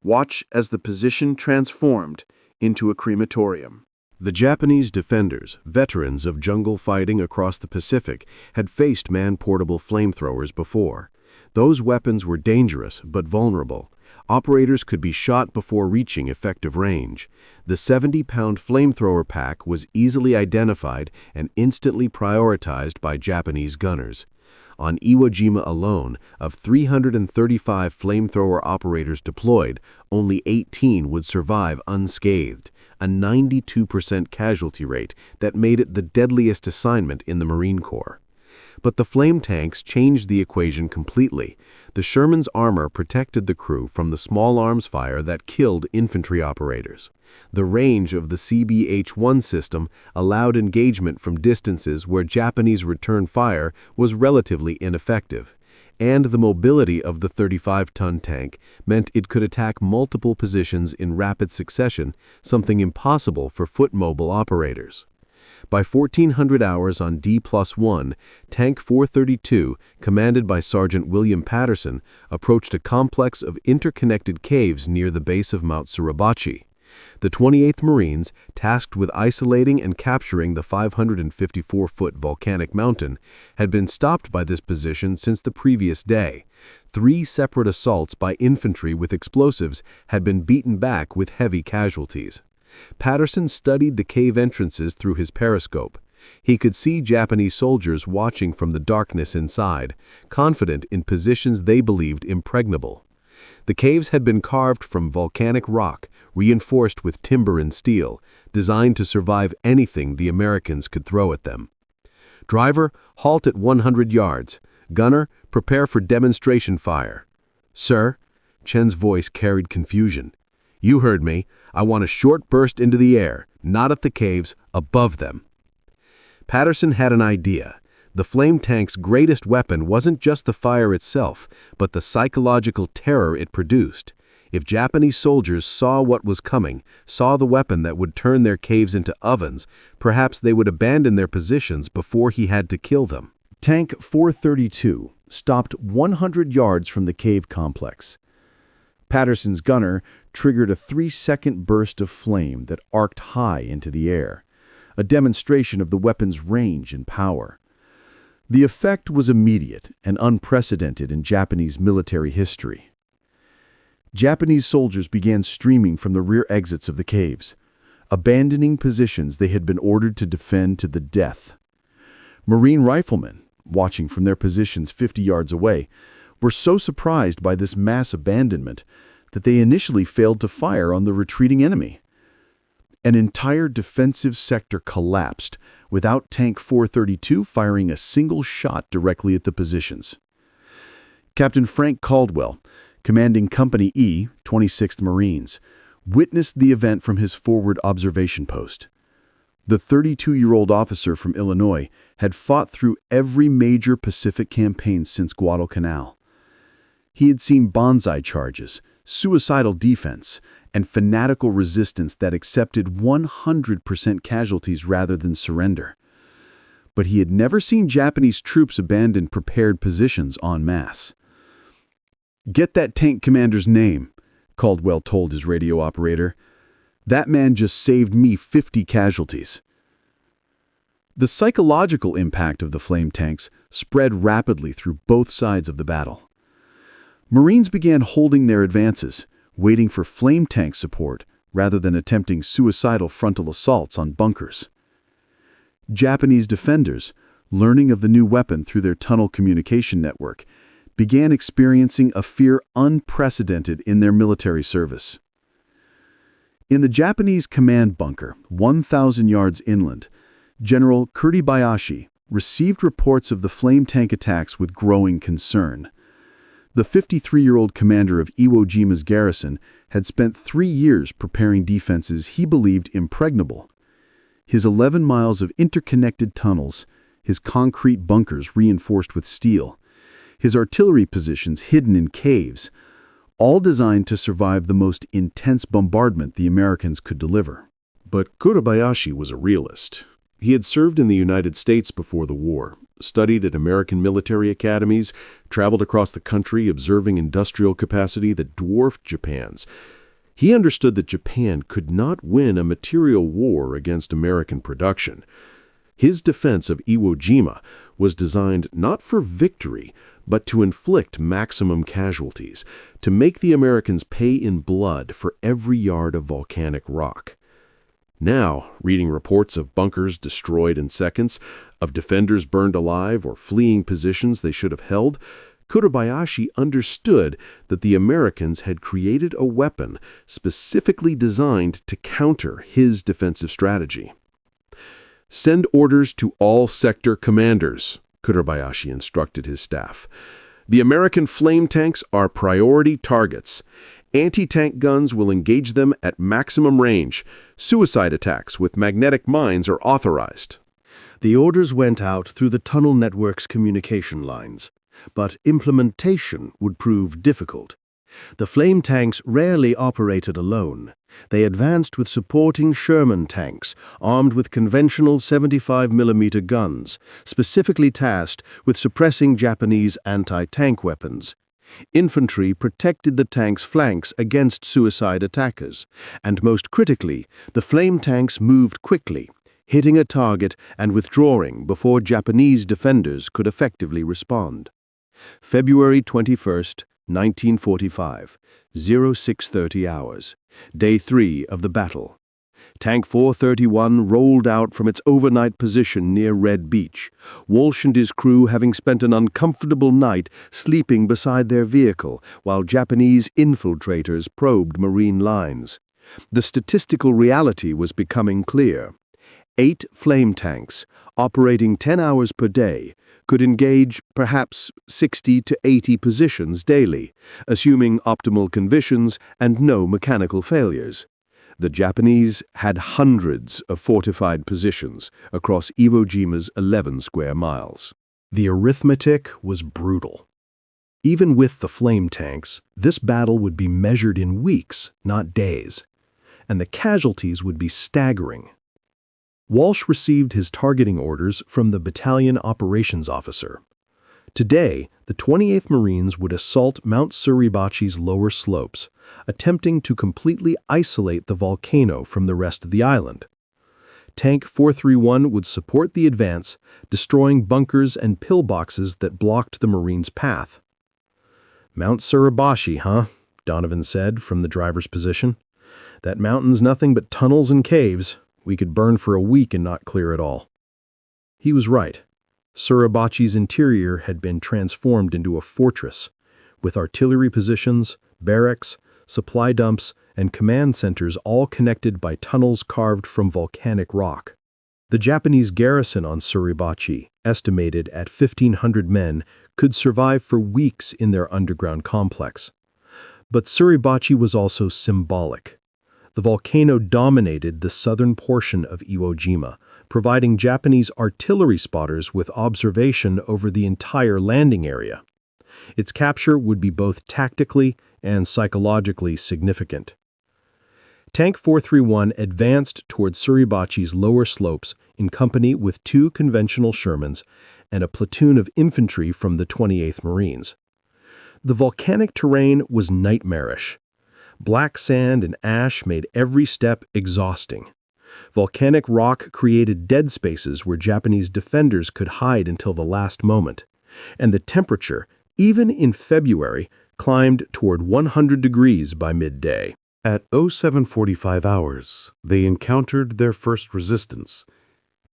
Watch as the position transformed into a crematorium. The Japanese defenders, veterans of jungle fighting across the Pacific, had faced man-portable flamethrowers before. Those weapons were dangerous but vulnerable. Operators could be shot before reaching effective range. The 70-pound flamethrower pack was easily identified and instantly prioritized by Japanese gunners. On Iwo Jima alone, of 335 flamethrower operators deployed, only 18 would survive unscathed, a 92% casualty rate that made it the deadliest assignment in the Marine Corps. But the flame tanks changed the equation completely. The Sherman's armor protected the crew from the small arms fire that killed infantry operators. The range of the CBH-1 system allowed engagement from distances where Japanese return fire was relatively ineffective. And the mobility of the 35-ton tank meant it could attack multiple positions in rapid succession, something impossible for foot-mobile operators. By 1400 hours on D+1, Tank 432, commanded by Sergeant William Patterson, approached a complex of interconnected caves near the base of Mount Suribachi. The 28th Marines, tasked with isolating and capturing the 554-foot volcanic mountain, had been stopped by this position since the previous day. 3 separate assaults by infantry with explosives had been beaten back with heavy casualties. Patterson studied the cave entrances through his periscope. He could see Japanese soldiers watching from the darkness inside, confident in positions they believed impregnable. The caves had been carved from volcanic rock, reinforced with timber and steel, designed to survive anything the Americans could throw at them. "Driver, halt at 100 yards. Gunner, prepare for demonstration fire." "Sir?" Chen's voice carried confusion. "You heard me. I want a short burst into the air, not at the caves, above them." Patterson had an idea. The flame tank's greatest weapon wasn't just the fire itself, but the psychological terror it produced. If Japanese soldiers saw what was coming, saw the weapon that would turn their caves into ovens, perhaps they would abandon their positions before he had to kill them. Tank 432 stopped 100 yards from the cave complex. Patterson's gunner triggered a 3-second burst of flame that arced high into the air, a demonstration of the weapon's range and power. The effect was immediate and unprecedented in Japanese military history. Japanese soldiers began streaming from the rear exits of the caves, abandoning positions they had been ordered to defend to the death. Marine riflemen, watching from their positions 50 yards away, were so surprised by this mass abandonment that they initially failed to fire on the retreating enemy. An entire defensive sector collapsed without Tank 432 firing a single shot directly at the positions. Captain Frank Caldwell, commanding Company E, 26th Marines, witnessed the event from his forward observation post. The 32-year-old officer from Illinois had fought through every major Pacific campaign since Guadalcanal. He had seen banzai charges, suicidal defense, and fanatical resistance that accepted 100% casualties rather than surrender. But he had never seen Japanese troops abandon prepared positions en masse. "Get that tank commander's name," Caldwell told his radio operator. "That man just saved me 50 casualties." The psychological impact of the flame tanks spread rapidly through both sides of the battle. Marines began holding their advances, waiting for flame tank support rather than attempting suicidal frontal assaults on bunkers. Japanese defenders, learning of the new weapon through their tunnel communication network, began experiencing a fear unprecedented in their military service. In the Japanese command bunker, 1,000 yards inland, General Kuribayashi received reports of the flame tank attacks with growing concern. The 53-year-old commander of Iwo Jima's garrison had spent 3 years preparing defenses he believed impregnable. His 11 miles of interconnected tunnels, his concrete bunkers reinforced with steel, his artillery positions hidden in caves, all designed to survive the most intense bombardment the Americans could deliver. But Kuribayashi was a realist. He had served in the United States before the war, studied at American military academies, traveled across the country observing industrial capacity that dwarfed Japan's. He understood that Japan could not win a material war against American production. His defense of Iwo Jima was designed not for victory, but to inflict maximum casualties, to make the Americans pay in blood for every yard of volcanic rock. Now, reading reports of bunkers destroyed in seconds, of defenders burned alive or fleeing positions they should have held, Kuribayashi understood that the Americans had created a weapon specifically designed to counter his defensive strategy. "Send orders to all sector commanders," Kuribayashi instructed his staff. "The American flame tanks are priority targets. Anti-tank guns will engage them at maximum range. Suicide attacks with magnetic mines are authorized." The orders went out through the tunnel network's communication lines, but implementation would prove difficult. The flame tanks rarely operated alone. They advanced with supporting Sherman tanks, armed with conventional 75mm guns, specifically tasked with suppressing Japanese anti-tank weapons. Infantry protected the tanks' flanks against suicide attackers, and most critically, the flame tanks moved quickly, hitting a target and withdrawing before Japanese defenders could effectively respond. February 21st, 1945, 0630 hours, day 3 of the battle. Tank 431 rolled out from its overnight position near Red Beach, Walsh and his crew having spent an uncomfortable night sleeping beside their vehicle while Japanese infiltrators probed marine lines. The statistical reality was becoming clear. 8 flame tanks, operating 10 hours per day, could engage perhaps 60 to 80 positions daily, assuming optimal conditions and no mechanical failures. The Japanese had hundreds of fortified positions across Iwo Jima's 11 square miles. The arithmetic was brutal. Even with the flame tanks, this battle would be measured in weeks, not days, and the casualties would be staggering. Walsh received his targeting orders from the battalion operations officer. Today, the 28th Marines would assault Mount Suribachi's lower slopes, attempting to completely isolate the volcano from the rest of the island. Tank 431 would support the advance, destroying bunkers and pillboxes that blocked the Marines' path. "Mount Suribachi, huh?" Donovan said from the driver's position. "That mountain's nothing but tunnels and caves. We could burn for a week and not clear it all." He was right. Suribachi's interior had been transformed into a fortress, with artillery positions, barracks, supply dumps, and command centers all connected by tunnels carved from volcanic rock. The Japanese garrison on Suribachi, estimated at 1,500 men, could survive for weeks in their underground complex. But Suribachi was also symbolic. The volcano dominated the southern portion of Iwo Jima, providing Japanese artillery spotters with observation over the entire landing area. Its capture would be both tactically and psychologically significant. Tank 431 advanced toward Suribachi's lower slopes in company with 2 conventional Shermans and a platoon of infantry from the 28th Marines. The volcanic terrain was nightmarish. Black sand and ash made every step exhausting. Volcanic rock created dead spaces where Japanese defenders could hide until the last moment. And the temperature, even in February, climbed toward 100 degrees by midday. At 0745 hours, they encountered their first resistance.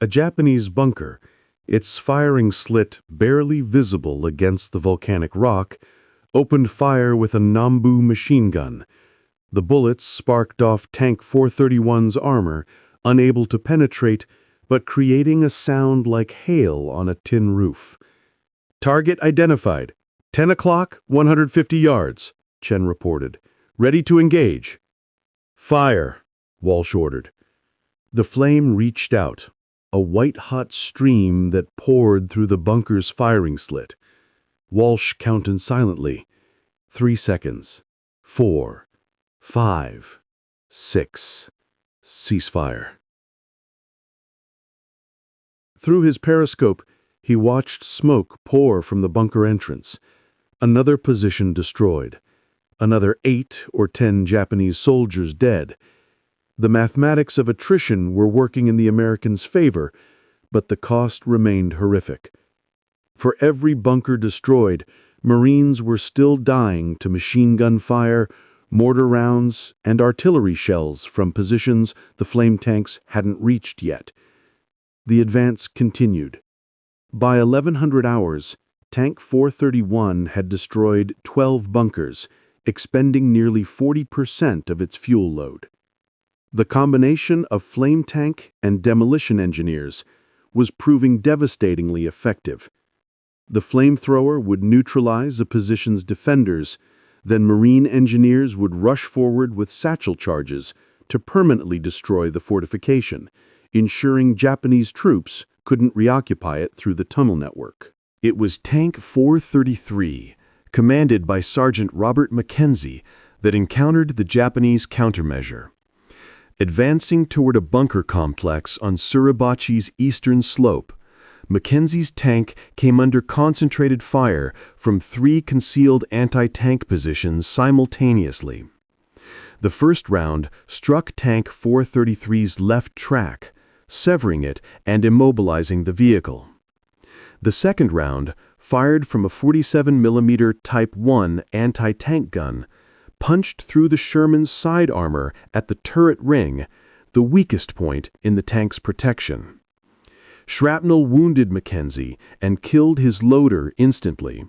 A Japanese bunker, its firing slit barely visible against the volcanic rock, opened fire with a Nambu machine gun. The bullets sparked off Tank 431's armor, unable to penetrate, but creating a sound like hail on a tin roof. "Target identified. 10 o'clock, 150 yards, Chen reported. "Ready to engage." "Fire," Walsh ordered. The flame reached out, a white-hot stream that poured through the bunker's firing slit. Walsh counted silently. 3 seconds. 4, 5, 6. Ceasefire. Through his periscope, he watched smoke pour from the bunker entrance. Another position destroyed. Another 8 or 10 Japanese soldiers dead. The mathematics of attrition were working in the Americans' favor, but the cost remained horrific. For every bunker destroyed, Marines were still dying to machine gun fire, mortar rounds, and artillery shells from positions the flame tanks hadn't reached yet. The advance continued. By 1100 hours, Tank 431 had destroyed 12 bunkers, expending nearly 40% of its fuel load. The combination of flame tank and demolition engineers was proving devastatingly effective. The flamethrower would neutralize a position's defenders, then Marine engineers would rush forward with satchel charges to permanently destroy the fortification, ensuring Japanese troops couldn't reoccupy it through the tunnel network. It was Tank 433, commanded by Sergeant Robert Mackenzie, that encountered the Japanese countermeasure. Advancing toward a bunker complex on Suribachi's eastern slope, Mackenzie's tank came under concentrated fire from 3 concealed anti-tank positions simultaneously. The first round struck Tank 433's left track, severing it and immobilizing the vehicle. The second round, fired from a 47mm Type 1 anti-tank gun, punched through the Sherman's side armor at the turret ring, the weakest point in the tank's protection. Shrapnel wounded Mackenzie and killed his loader instantly.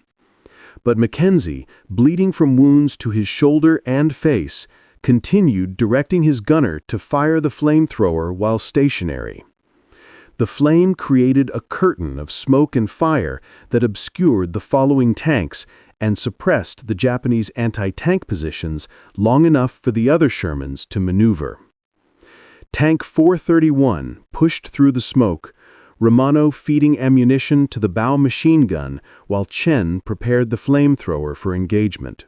But Mackenzie, bleeding from wounds to his shoulder and face, continued directing his gunner to fire the flamethrower while stationary. The flame created a curtain of smoke and fire that obscured the following tanks and suppressed the Japanese anti-tank positions long enough for the other Shermans to maneuver. Tank 431 pushed through the smoke, Romano feeding ammunition to the bow machine gun while Chen prepared the flamethrower for engagement.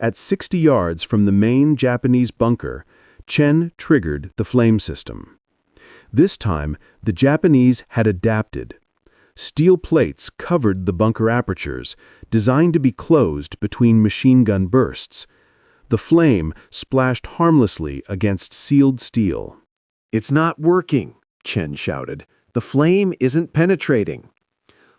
At 60 yards from the main Japanese bunker, Chen triggered the flame system. This time, the Japanese had adapted. Steel plates covered the bunker apertures, designed to be closed between machine gun bursts. The flame splashed harmlessly against sealed steel. "It's not working," Chen shouted. "The flame isn't penetrating."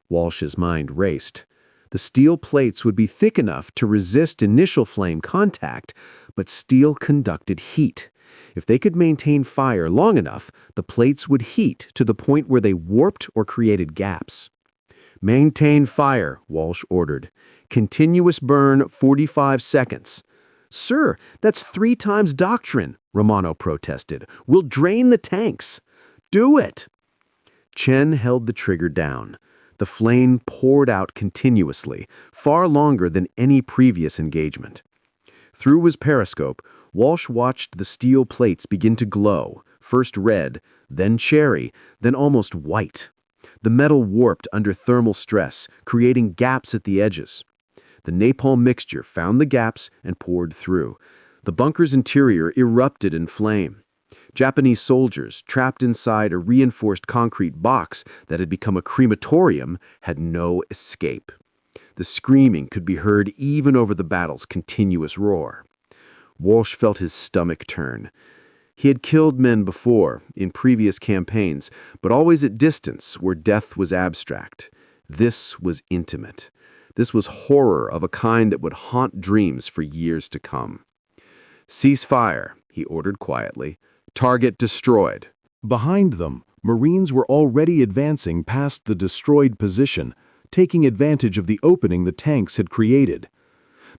Walsh's mind raced. The steel plates would be thick enough to resist initial flame contact, but steel conducted heat. If they could maintain fire long enough, the plates would heat to the point where they warped or created gaps. "Maintain fire," Walsh ordered. "Continuous burn 45 seconds. "Sir, that's 3 times doctrine," Romano protested. "We'll drain the tanks." "Do it!" Chen held the trigger down. The flame poured out continuously, far longer than any previous engagement. Through his periscope, Walsh watched the steel plates begin to glow, first red, then cherry, then almost white. The metal warped under thermal stress, creating gaps at the edges. The napalm mixture found the gaps and poured through. The bunker's interior erupted in flame. Japanese soldiers, trapped inside a reinforced concrete box that had become a crematorium, had no escape. The screaming could be heard even over the battle's continuous roar. Walsh felt his stomach turn. He had killed men before, in previous campaigns, but always at distance where death was abstract. This was intimate. This was horror of a kind that would haunt dreams for years to come. "Cease fire," he ordered quietly. "Target destroyed." Behind them, Marines were already advancing past the destroyed position, taking advantage of the opening the tanks had created.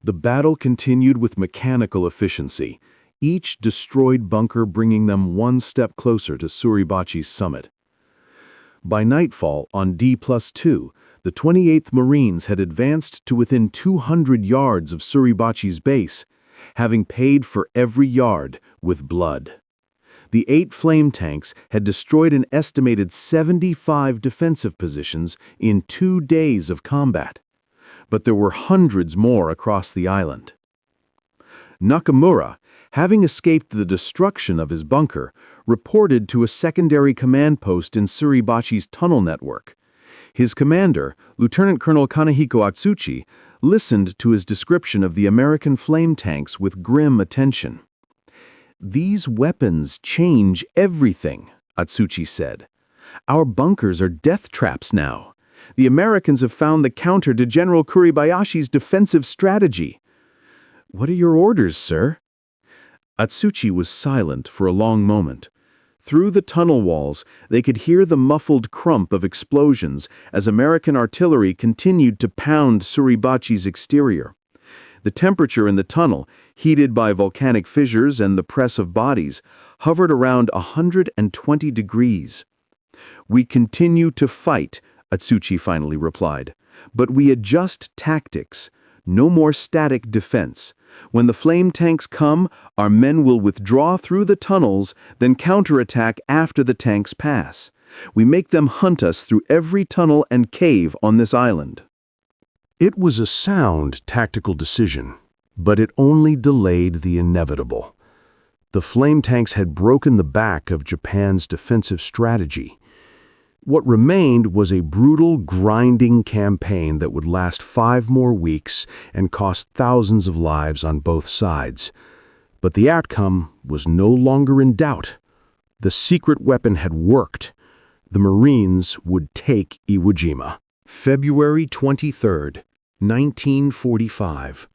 The battle continued with mechanical efficiency, each destroyed bunker bringing them one step closer to Suribachi's summit. By nightfall, on D+2, the 28th Marines had advanced to within 200 yards of Suribachi's base, having paid for every yard with blood. The 8 flame tanks had destroyed an estimated 75 defensive positions in 2 days of combat, but there were hundreds more across the island. Nakamura, having escaped the destruction of his bunker, reported to a secondary command post in Suribachi's tunnel network. His commander, Lieutenant Colonel Kanehiko Atsuchi, listened to his description of the American flame tanks with grim attention. "These weapons change everything," Atsuchi said. "Our bunkers are death traps now. The Americans have found the counter to General Kuribayashi's defensive strategy." "What are your orders, sir?" Atsuchi was silent for a long moment. Through the tunnel walls, they could hear the muffled crump of explosions as American artillery continued to pound Suribachi's exterior. The temperature in the tunnel, heated by volcanic fissures and the press of bodies, hovered around 120 degrees. "We continue to fight," Atsuchi finally replied, "but we adjust tactics. No more static defense. When the flame tanks come, our men will withdraw through the tunnels, then counterattack after the tanks pass. We make them hunt us through every tunnel and cave on this island." It was a sound tactical decision, but it only delayed the inevitable. The flame tanks had broken the back of Japan's defensive strategy. What remained was a brutal, grinding campaign that would last 5 more weeks and cost thousands of lives on both sides. But the outcome was no longer in doubt. The secret weapon had worked. The Marines would take Iwo Jima. February 23, 1945,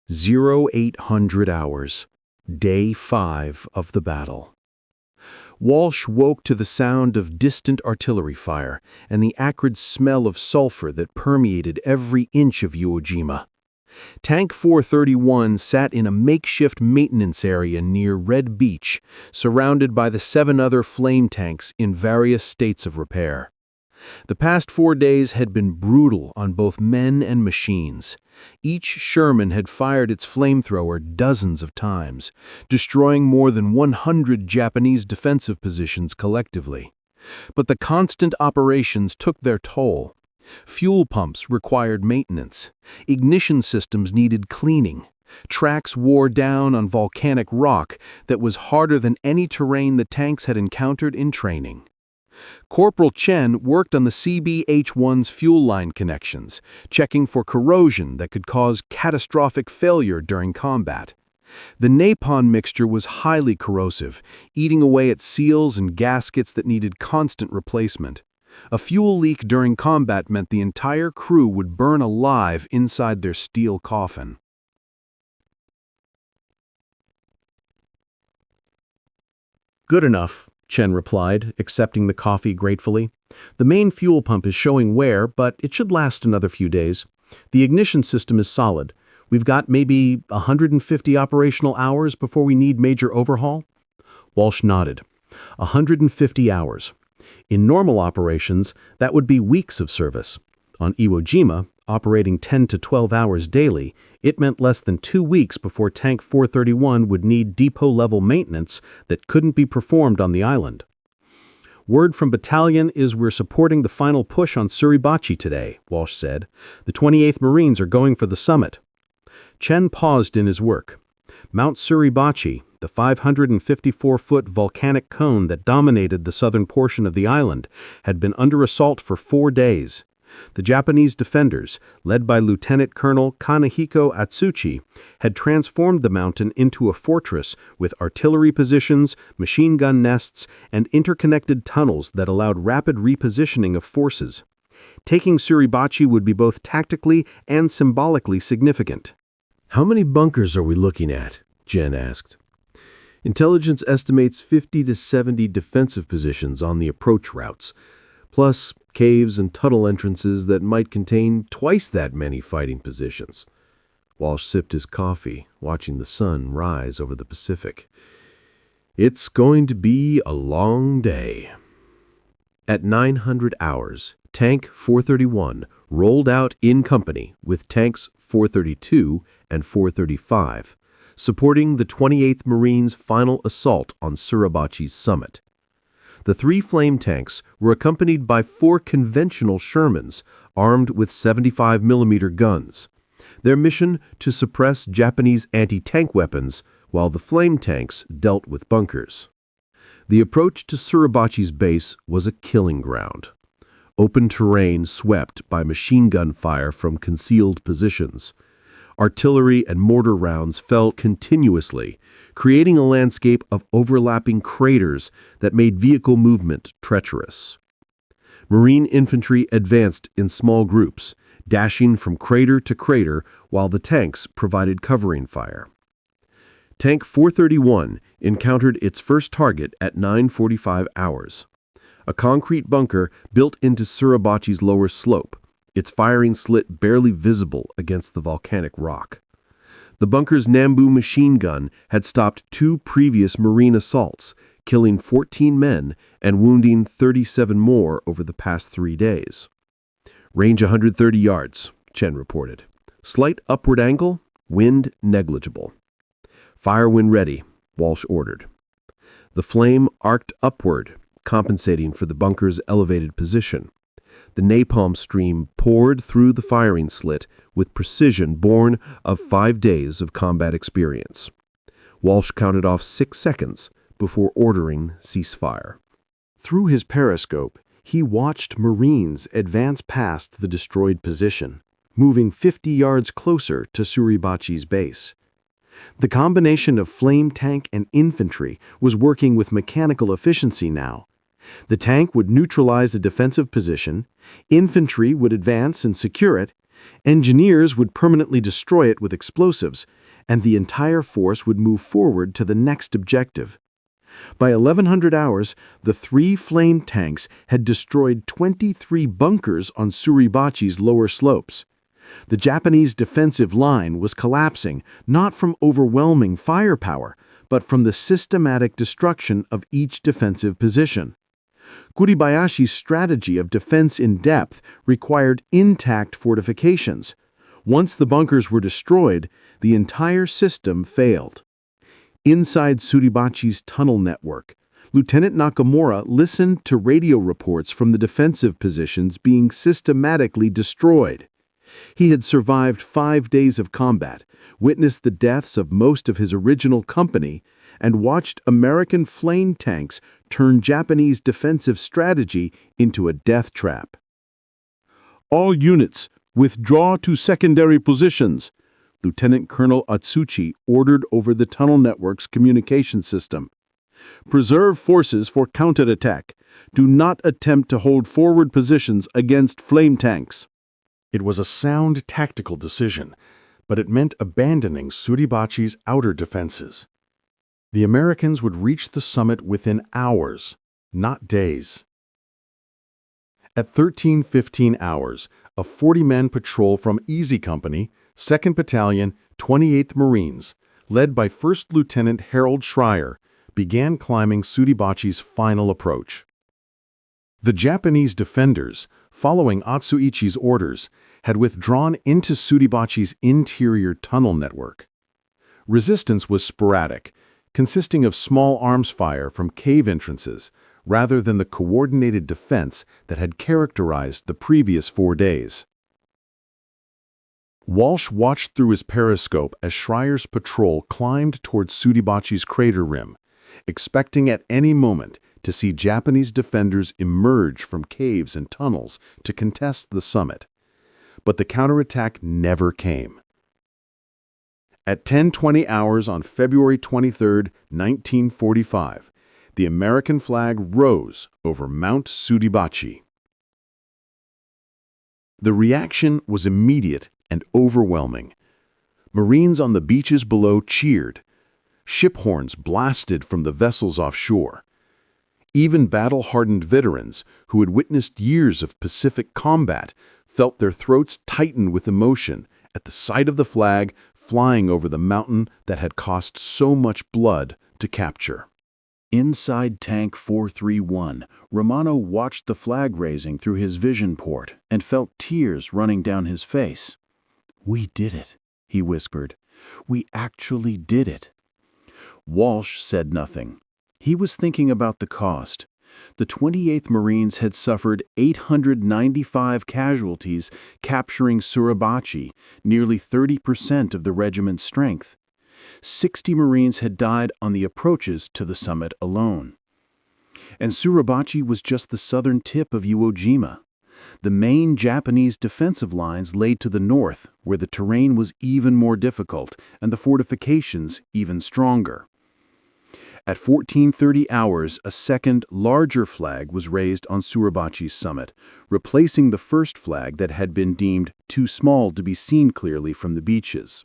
0800 hours, day 5 of the battle. Walsh woke to the sound of distant artillery fire and the acrid smell of sulfur that permeated every inch of Iwo Jima. Tank 431 sat in a makeshift maintenance area near Red Beach, surrounded by the 7 other flame tanks in various states of repair. The past 4 days had been brutal on both men and machines. Each Sherman had fired its flamethrower dozens of times, destroying more than 100 Japanese defensive positions collectively. But the constant operations took their toll. Fuel pumps required maintenance. Ignition systems needed cleaning. Tracks wore down on volcanic rock that was harder than any terrain the tanks had encountered in training. Corporal Chen worked on the CBH-1's fuel line connections, checking for corrosion that could cause catastrophic failure during combat. The napalm mixture was highly corrosive, eating away at seals and gaskets that needed constant replacement. A fuel leak during combat meant the entire crew would burn alive inside their steel coffin. "Good enough," Chen replied, accepting the coffee gratefully. "The main fuel pump is showing wear, but it should last another few days. The ignition system is solid. We've got maybe 150 operational hours before we need major overhaul." Walsh nodded. 150 hours. In normal operations, that would be weeks of service. On Iwo Jima, operating 10 to 12 hours daily, it meant less than 2 weeks before Tank 431 would need depot-level maintenance that couldn't be performed on the island. "Word from Battalion is we're supporting the final push on Suribachi today," Walsh said. "The 28th Marines are going for the summit." Chen paused in his work. Mount Suribachi, the 554-foot volcanic cone that dominated the southern portion of the island, had been under assault for 4 days. The Japanese defenders, led by Lieutenant Colonel Kanehiko Atsuchi, had transformed the mountain into a fortress with artillery positions, machine gun nests, and interconnected tunnels that allowed rapid repositioning of forces. Taking Suribachi would be both tactically and symbolically significant. How many bunkers are we looking at? Jen asked. Intelligence estimates 50 to 70 defensive positions on the approach routes, plus caves and tunnel entrances that might contain twice that many fighting positions. Walsh sipped his coffee, watching the sun rise over the Pacific. It's going to be a long day. At 900 hours, Tank 431 rolled out in company with Tanks 432 and 435, supporting the 28th Marines' final assault on Suribachi's summit. The 3 flame tanks were accompanied by 4 conventional Shermans armed with 75mm guns, their mission to suppress Japanese anti-tank weapons while the flame tanks dealt with bunkers. The approach to Suribachi's base was a killing ground. Open terrain swept by machine gun fire from concealed positions. Artillery and mortar rounds fell continuously, creating a landscape of overlapping craters that made vehicle movement treacherous. Marine infantry advanced in small groups, dashing from crater to crater while the tanks provided covering fire. Tank 431 encountered its first target at 9:45 hours. A concrete bunker built into Suribachi's lower slope, its firing slit barely visible against the volcanic rock. The bunker's Nambu machine gun had stopped 2 previous Marine assaults, killing 14 men and wounding 37 more over the past 3 days. Range 130 yards, Chen reported. Slight upward angle, wind negligible. Fire when ready, Walsh ordered. The flame arced upward, compensating for the bunker's elevated position. The napalm stream poured through the firing slit with precision born of 5 days of combat experience. Walsh counted off 6 seconds before ordering ceasefire. Through his periscope, he watched Marines advance past the destroyed position, moving 50 yards closer to Suribachi's base. The combination of flame tank and infantry was working with mechanical efficiency now. The tank would neutralize the defensive position, infantry would advance and secure it, engineers would permanently destroy it with explosives, and the entire force would move forward to the next objective. By 1100 hours, the 3 flame tanks had destroyed 23 bunkers on Suribachi's lower slopes. The Japanese defensive line was collapsing not from overwhelming firepower, but from the systematic destruction of each defensive position. Kuribayashi's strategy of defense in depth required intact fortifications. Once the bunkers were destroyed, the entire system failed. Inside Suribachi's tunnel network, Lieutenant Nakamura listened to radio reports from the defensive positions being systematically destroyed. He had survived 5 days of combat, witnessed the deaths of most of his original company, and watched American flame tanks turn Japanese defensive strategy into a death trap. "All units, withdraw to secondary positions," Lieutenant Colonel Atsuchi ordered over the tunnel network's communication system. "Preserve forces for counterattack. Do not attempt to hold forward positions against flame tanks." It was a sound tactical decision, but it meant abandoning Suribachi's outer defenses. The Americans would reach the summit within hours, not days. At 13:15 hours, a 40-man patrol from Easy Company, 2nd Battalion, 28th Marines, led by 1st Lieutenant Harold Schreier, began climbing Suribachi's final approach. The Japanese defenders, following Atsuichi's orders, had withdrawn into Suribachi's interior tunnel network. Resistance was sporadic, consisting of small arms fire from cave entrances, rather than the coordinated defense that had characterized the previous 4 days. Walsh watched through his periscope as Schreier's patrol climbed towards Suribachi's crater rim, expecting at any moment to see Japanese defenders emerge from caves and tunnels to contest the summit. But the counterattack never came. At 10:20 hours on February 23, 1945, the American flag rose over Mount Suribachi. The reaction was immediate and overwhelming. Marines on the beaches below cheered. Ship horns blasted from the vessels offshore. Even battle-hardened veterans who had witnessed years of Pacific combat felt their throats tighten with emotion at the sight of the flag flying over the mountain that had cost so much blood to capture. Inside Tank 431, Romano watched the flag raising through his vision port and felt tears running down his face. "We did it," he whispered. "We actually did it." Walsh said nothing. He was thinking about the cost. The 28th Marines had suffered 895 casualties capturing Suribachi, nearly 30% of the regiment's strength. 60 Marines had died on the approaches to the summit alone. And Suribachi was just the southern tip of Iwo Jima. The main Japanese defensive lines lay to the north, where the terrain was even more difficult and the fortifications even stronger. At 14:30 hours, a second, larger flag was raised on Suribachi's summit, replacing the first flag that had been deemed too small to be seen clearly from the beaches.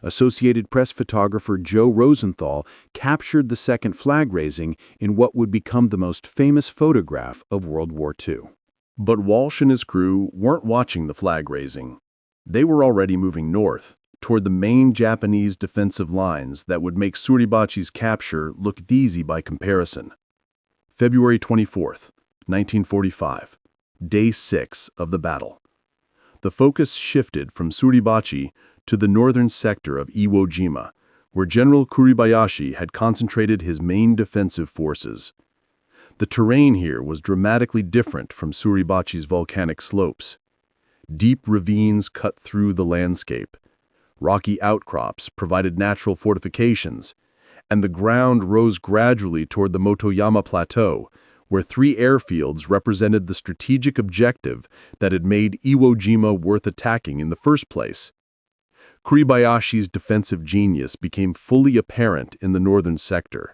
Associated Press photographer Joe Rosenthal captured the second flag raising in what would become the most famous photograph of World War II. But Walsh and his crew weren't watching the flag raising. They were already moving north, toward the main Japanese defensive lines that would make Suribachi's capture look easy by comparison. February 24th, 1945, day 6 of the battle. The focus shifted from Suribachi to the northern sector of Iwo Jima, where General Kuribayashi had concentrated his main defensive forces. The terrain here was dramatically different from Suribachi's volcanic slopes. Deep ravines cut through the landscape. Rocky outcrops provided natural fortifications, and the ground rose gradually toward the Motoyama Plateau, where 3 airfields represented the strategic objective that had made Iwo Jima worth attacking in the first place. Kuribayashi's defensive genius became fully apparent in the northern sector.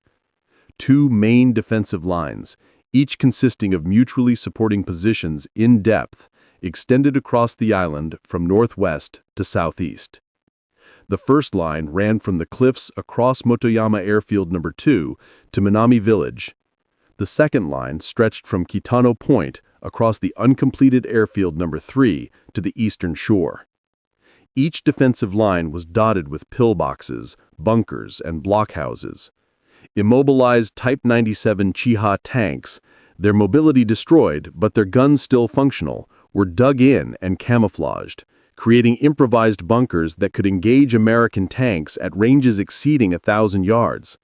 2 main defensive lines, each consisting of mutually supporting positions in depth, extended across the island from northwest to southeast. The first line ran from the cliffs across Motoyama Airfield No. 2 to Minami Village. The second line stretched from Kitano Point across the uncompleted Airfield No. 3 to the eastern shore. Each defensive line was dotted with pillboxes, bunkers, and blockhouses. Immobilized Type 97 Chiha tanks, their mobility destroyed but their guns still functional, were dug in and camouflaged, creating improvised bunkers that could engage American tanks at ranges exceeding 1,000 yards.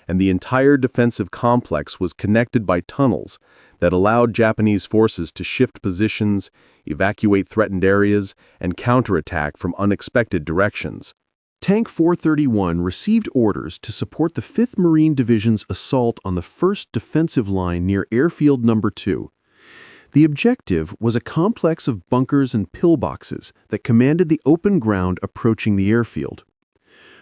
And the entire defensive complex was connected by tunnels that allowed Japanese forces to shift positions, evacuate threatened areas, and counterattack from unexpected directions. Tank 431 received orders to support the 5th Marine Division's assault on the 1st defensive line near Airfield No. 2. The objective was a complex of bunkers and pillboxes that commanded the open ground approaching the airfield.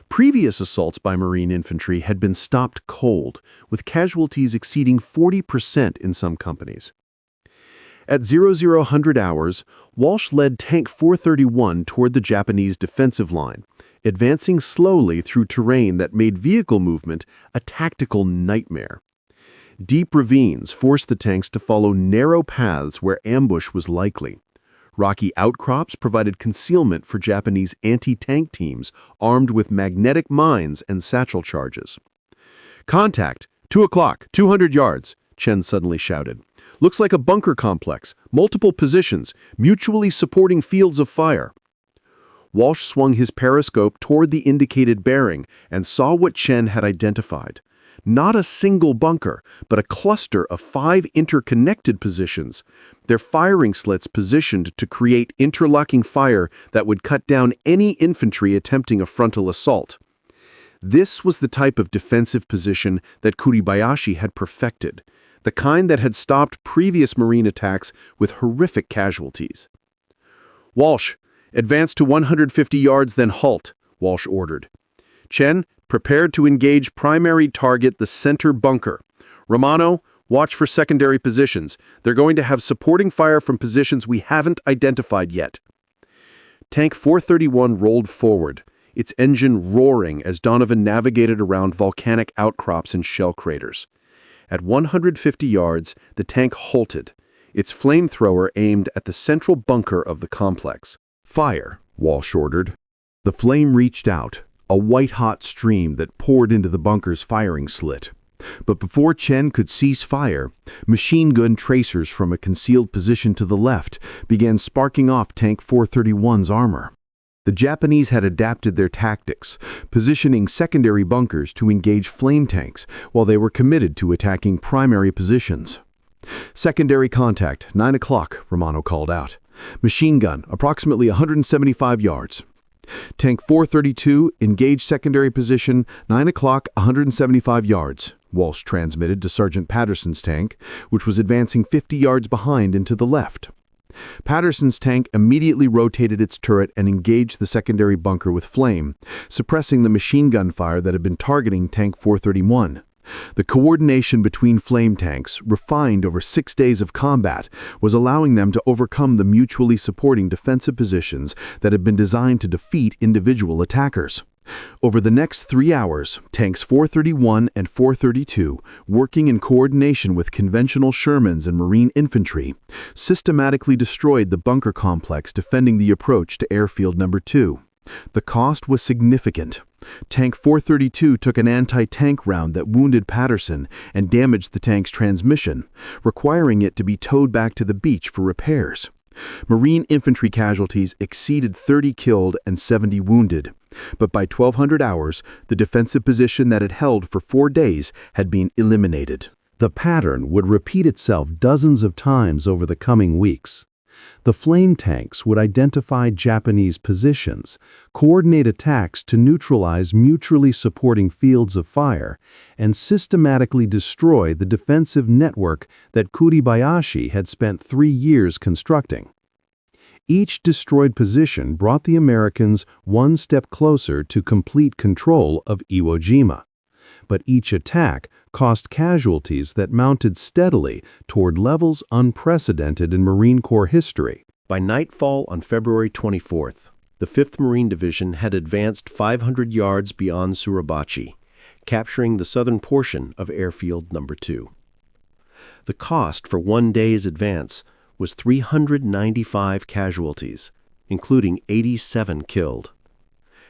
Previous assaults by Marine infantry had been stopped cold, with casualties exceeding 40% in some companies. At 0000 hours, Walsh led Tank 431 toward the Japanese defensive line, advancing slowly through terrain that made vehicle movement a tactical nightmare. Deep ravines forced the tanks to follow narrow paths where ambush was likely. Rocky outcrops provided concealment for Japanese anti-tank teams armed with magnetic mines and satchel charges. "Contact! 2 o'clock, 200 yards, Chen suddenly shouted. "Looks like a bunker complex, multiple positions, mutually supporting fields of fire." Walsh swung his periscope toward the indicated bearing and saw what Chen had identified. Not a single bunker, but a cluster of 5 interconnected positions, their firing slits positioned to create interlocking fire that would cut down any infantry attempting a frontal assault. This was the type of defensive position that Kuribayashi had perfected, the kind that had stopped previous Marine attacks with horrific casualties. "Walsh, advance to 150 yards, then halt," Walsh ordered. "Chen, prepared to engage primary target the center bunker. Romano, Watch for secondary positions. They're going to have supporting fire from positions we haven't identified yet. Tank 431 rolled forward, its engine roaring as Donovan navigated around volcanic outcrops and shell craters. At 150 yards, the tank halted, its flamethrower aimed at the central bunker of the complex. Fire, Walsh ordered. The flame reached out, a white-hot stream that poured into the bunker's firing slit. But before Chen could cease fire, machine gun tracers from a concealed position to the left began sparking off Tank 431's armor. The Japanese had adapted their tactics, positioning secondary bunkers to engage flame tanks while they were committed to attacking primary positions. Secondary contact, 9 o'clock, Romano called out. Machine gun, approximately 175 yards. Tank 432, engage secondary position, 9 o'clock, 175 yards, Walsh transmitted to Sergeant Patterson's tank, which was advancing 50 yards behind and to the left. Patterson's tank immediately rotated its turret and engaged the secondary bunker with flame, suppressing the machine gun fire that had been targeting Tank 431. The coordination between flame tanks, refined over 6 days of combat, was allowing them to overcome the mutually supporting defensive positions that had been designed to defeat individual attackers. Over the next 3 hours, Tanks 431 and 432, working in coordination with conventional Shermans and Marine infantry, systematically destroyed the bunker complex defending the approach to Airfield No. 2. The cost was significant. Tank 432 took an anti-tank round that wounded Patterson and damaged the tank's transmission, requiring it to be towed back to the beach for repairs. Marine infantry casualties exceeded 30 killed and 70 wounded, but by 1200 hours, the defensive position that it held for 4 days had been eliminated. The pattern would repeat itself dozens of times over the coming weeks. The flame tanks would identify Japanese positions, coordinate attacks to neutralize mutually supporting fields of fire, and systematically destroy the defensive network that Kuribayashi had spent 3 years constructing. Each destroyed position brought the Americans one step closer to complete control of Iwo Jima. But each attack cost casualties that mounted steadily toward levels unprecedented in Marine Corps history. By nightfall on February 24th, the 5th Marine Division had advanced 500 yards beyond Suribachi, capturing the southern portion of Airfield No. 2. The cost for 1 day's advance was 395 casualties, including 87 killed.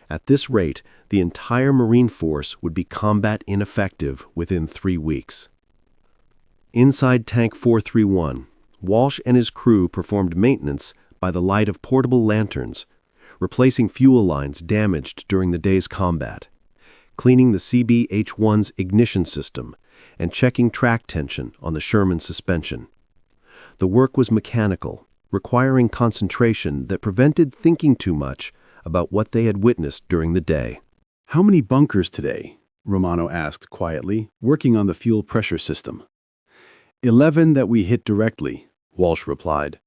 At this rate, the entire Marine force would be combat ineffective within 3 weeks. Inside Tank 431, Walsh and his crew performed maintenance by the light of portable lanterns, replacing fuel lines damaged during the day's combat, cleaning the CB-H-1's ignition system, and checking track tension on the Sherman suspension. The work was mechanical, requiring concentration that prevented thinking too much about what they had witnessed during the day. "How many bunkers today?" Romano asked quietly, working on the fuel pressure system. 11 that we hit directly," Walsh replied.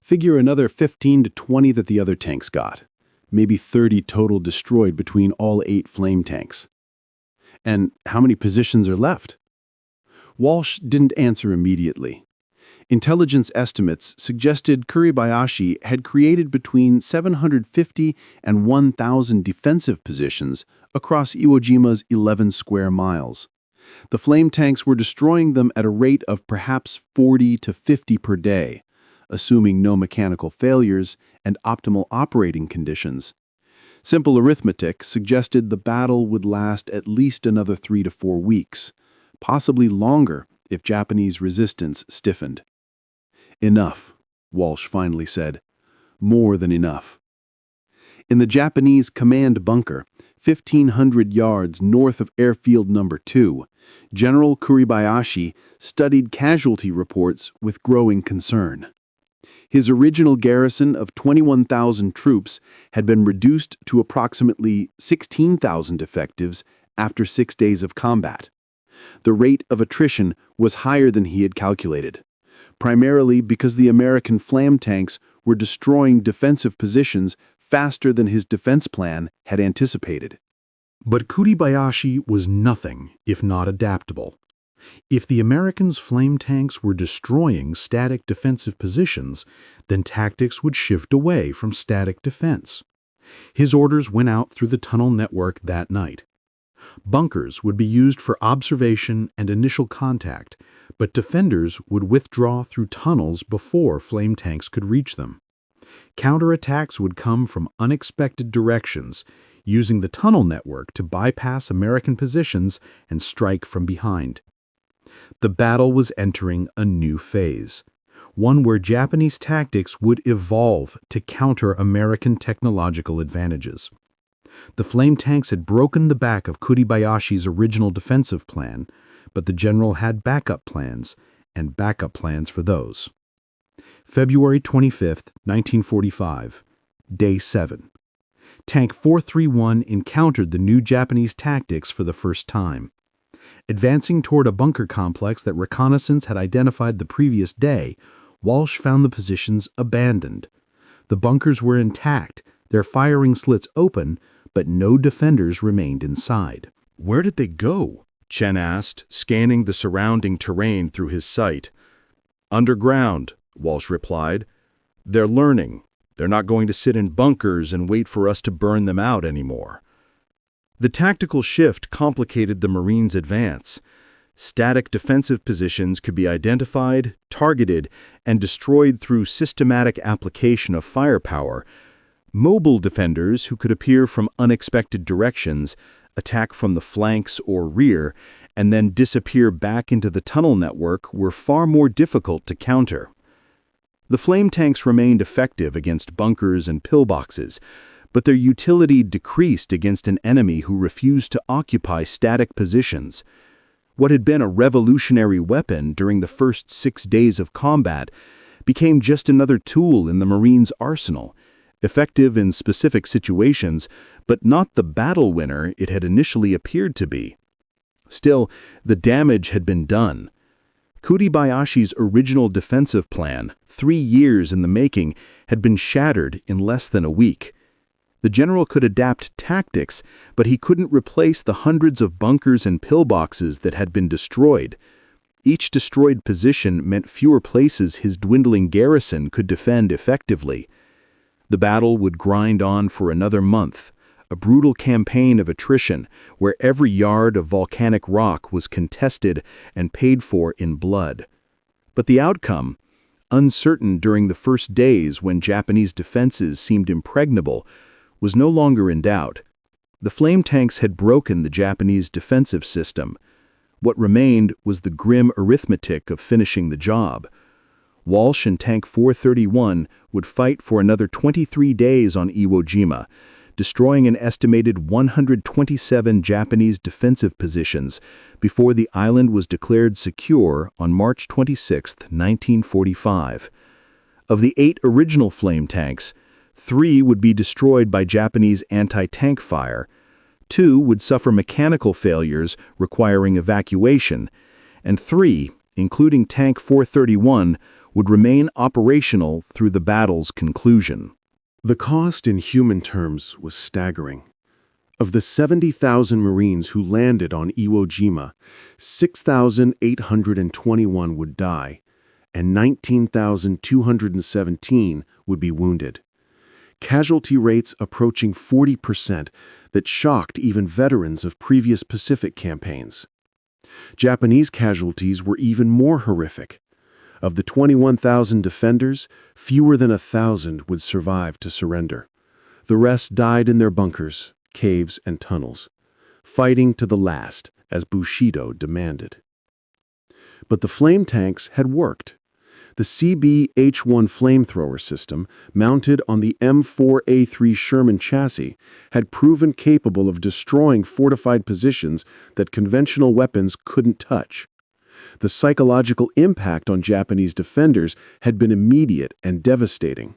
"Figure another 15 to 20 that the other tanks got. Maybe 30 total destroyed between all 8 flame tanks." "And how many positions are left?" Walsh didn't answer immediately. Intelligence estimates suggested Kuribayashi had created between 750 and 1,000 defensive positions across Iwo Jima's 11 square miles. The flame tanks were destroying them at a rate of perhaps 40 to 50 per day, assuming no mechanical failures and optimal operating conditions. Simple arithmetic suggested the battle would last at least another 3 to 4 weeks, possibly longer if Japanese resistance stiffened. "Enough," Walsh finally said. "More than enough." In the Japanese command bunker, 1,500 yards north of Airfield No. 2, General Kuribayashi studied casualty reports with growing concern. His original garrison of 21,000 troops had been reduced to approximately 16,000 effectives after 6 days of combat. The rate of attrition was higher than he had calculated, primarily because the American flame tanks were destroying defensive positions faster than his defense plan had anticipated. But Kuribayashi was nothing if not adaptable. If the Americans' flame tanks were destroying static defensive positions, then tactics would shift away from static defense. His orders went out through the tunnel network that night. Bunkers would be used for observation and initial contact, but defenders would withdraw through tunnels before flame tanks could reach them. Counterattacks would come from unexpected directions, using the tunnel network to bypass American positions and strike from behind. The battle was entering a new phase, one where Japanese tactics would evolve to counter American technological advantages. The flame tanks had broken the back of Kuribayashi's original defensive plan, but the general had backup plans, and backup plans for those. February 25, 1945, Day 7. Tank 431 encountered the new Japanese tactics for the first time. Advancing toward a bunker complex that reconnaissance had identified the previous day, Walsh found the positions abandoned. The bunkers were intact, their firing slits open, but no defenders remained inside. "Where did they go?" Chen asked, scanning the surrounding terrain through his sight. "Underground," Walsh replied. "They're learning. They're not going to sit in bunkers and wait for us to burn them out anymore." The tactical shift complicated the Marines' advance. Static defensive positions could be identified, targeted, and destroyed through systematic application of firepower. Mobile defenders, who could appear from unexpected directions, attack from the flanks or rear, and then disappear back into the tunnel network, were far more difficult to counter. The flame tanks remained effective against bunkers and pillboxes, but their utility decreased against an enemy who refused to occupy static positions. What had been a revolutionary weapon during the first 6 days of combat became just another tool in the Marines' arsenal, effective in specific situations, but not the battle winner it had initially appeared to be. Still, the damage had been done. Kuribayashi's original defensive plan, 3 years in the making, had been shattered in less than a week. The general could adapt tactics, but he couldn't replace the hundreds of bunkers and pillboxes that had been destroyed. Each destroyed position meant fewer places his dwindling garrison could defend effectively. The battle would grind on for another month, a brutal campaign of attrition where every yard of volcanic rock was contested and paid for in blood. But the outcome, uncertain during the first days when Japanese defenses seemed impregnable, was no longer in doubt. The flame tanks had broken the Japanese defensive system. What remained was the grim arithmetic of finishing the job. Walsh and Tank 431 would fight for another 23 days on Iwo Jima, destroying an estimated 127 Japanese defensive positions before the island was declared secure on March 26, 1945. Of the 8 original flame tanks, 3 would be destroyed by Japanese anti-tank fire, 2 would suffer mechanical failures requiring evacuation, and 3, including Tank 431, would remain operational through the battle's conclusion. The cost in human terms was staggering. Of the 70,000 Marines who landed on Iwo Jima, 6,821 would die, and 19,217 would be wounded. Casualty rates approaching 40% that shocked even veterans of previous Pacific campaigns. Japanese casualties were even more horrific. Of the 21,000 defenders, fewer than 1,000 would survive to surrender. The rest died in their bunkers, caves, and tunnels, fighting to the last, as Bushido demanded. But the flame tanks had worked. The CB H-1 flamethrower system, mounted on the M4A3 Sherman chassis, had proven capable of destroying fortified positions that conventional weapons couldn't touch. The psychological impact on Japanese defenders had been immediate and devastating.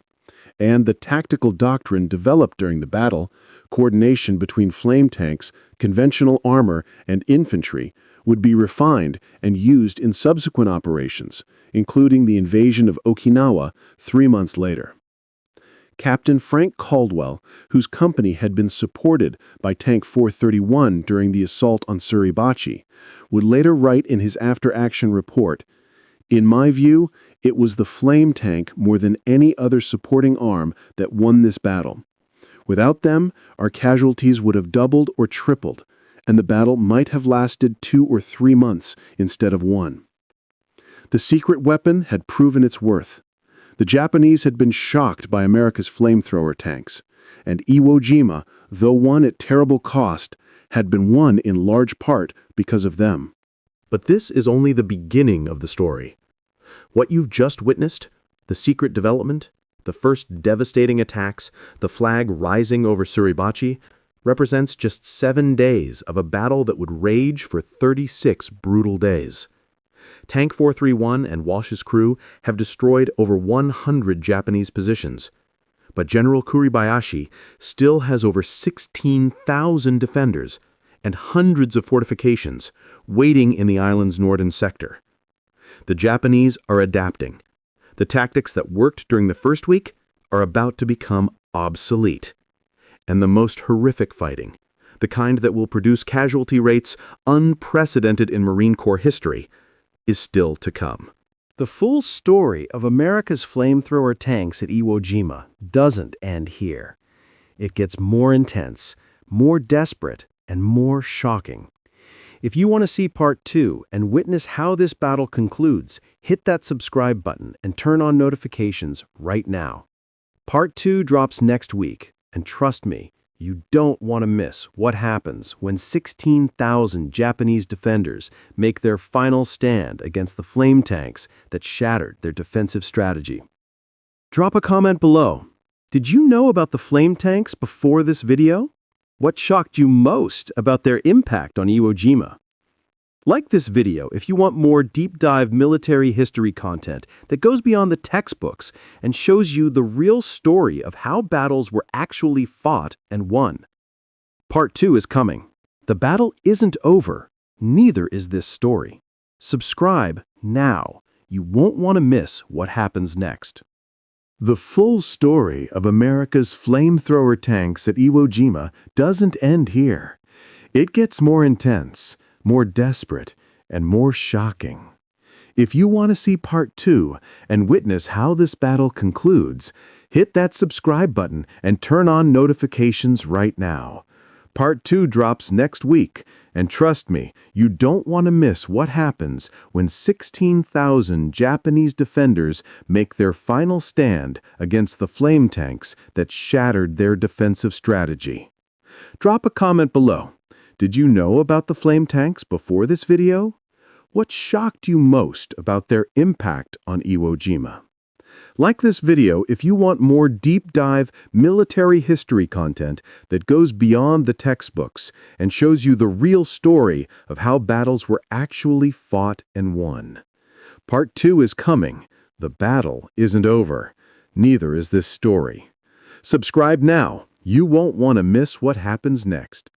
And the tactical doctrine developed during the battle, coordination between flame tanks, conventional armor, and infantry, would be refined and used in subsequent operations, including the invasion of Okinawa 3 months later. Captain Frank Caldwell, whose company had been supported by Tank 431 during the assault on Suribachi, would later write in his after-action report, "In my view, it was the flame tank more than any other supporting arm that won this battle. Without them, our casualties would have doubled or tripled, and the battle might have lasted 2 or 3 months instead of 1. The secret weapon had proven its worth. The Japanese had been shocked by America's flamethrower tanks, and Iwo Jima, though won at terrible cost, had been won in large part because of them." But this is only the beginning of the story. What you've just witnessed, the secret development, the first devastating attacks, the flag rising over Suribachi, represents just 7 days of a battle that would rage for 36 brutal days. Tank 431 and Walsh's crew have destroyed over 100 Japanese positions, but General Kuribayashi still has over 16,000 defenders and hundreds of fortifications waiting in the island's northern sector. The Japanese are adapting. The tactics that worked during the first week are about to become obsolete. And the most horrific fighting, the kind that will produce casualty rates unprecedented in Marine Corps history, is still to come. The full story of America's flamethrower tanks at Iwo Jima doesn't end here. It gets more intense, more desperate, and more shocking. If you want to see Part 2 and witness how this battle concludes, hit that subscribe button and turn on notifications right now. Part 2 drops next week, and trust me, you don't want to miss what happens when 16,000 Japanese defenders make their final stand against the flame tanks that shattered their defensive strategy. Drop a comment below. Did you know about the flame tanks before this video? What shocked you most about their impact on Iwo Jima? Like this video if you want more deep dive military history content that goes beyond the textbooks and shows you the real story of how battles were actually fought and won. Part 2 is coming. The battle isn't over, neither is this story. Subscribe now. You won't want to miss what happens next. The full story of America's flamethrower tanks at Iwo Jima doesn't end here. It gets more intense, more desperate, and more shocking. If you want to see Part 2 and witness how this battle concludes, hit that subscribe button and turn on notifications right now. Part 2 drops next week, and trust me, you don't want to miss what happens when 16,000 Japanese defenders make their final stand against the flame tanks that shattered their defensive strategy. Drop a comment below. Did you know about the flame tanks before this video? What shocked you most about their impact on Iwo Jima? Like this video if you want more deep dive military history content that goes beyond the textbooks and shows you the real story of how battles were actually fought and won. Part 2 is coming. The battle isn't over. Neither is this story. Subscribe now. You won't want to miss what happens next.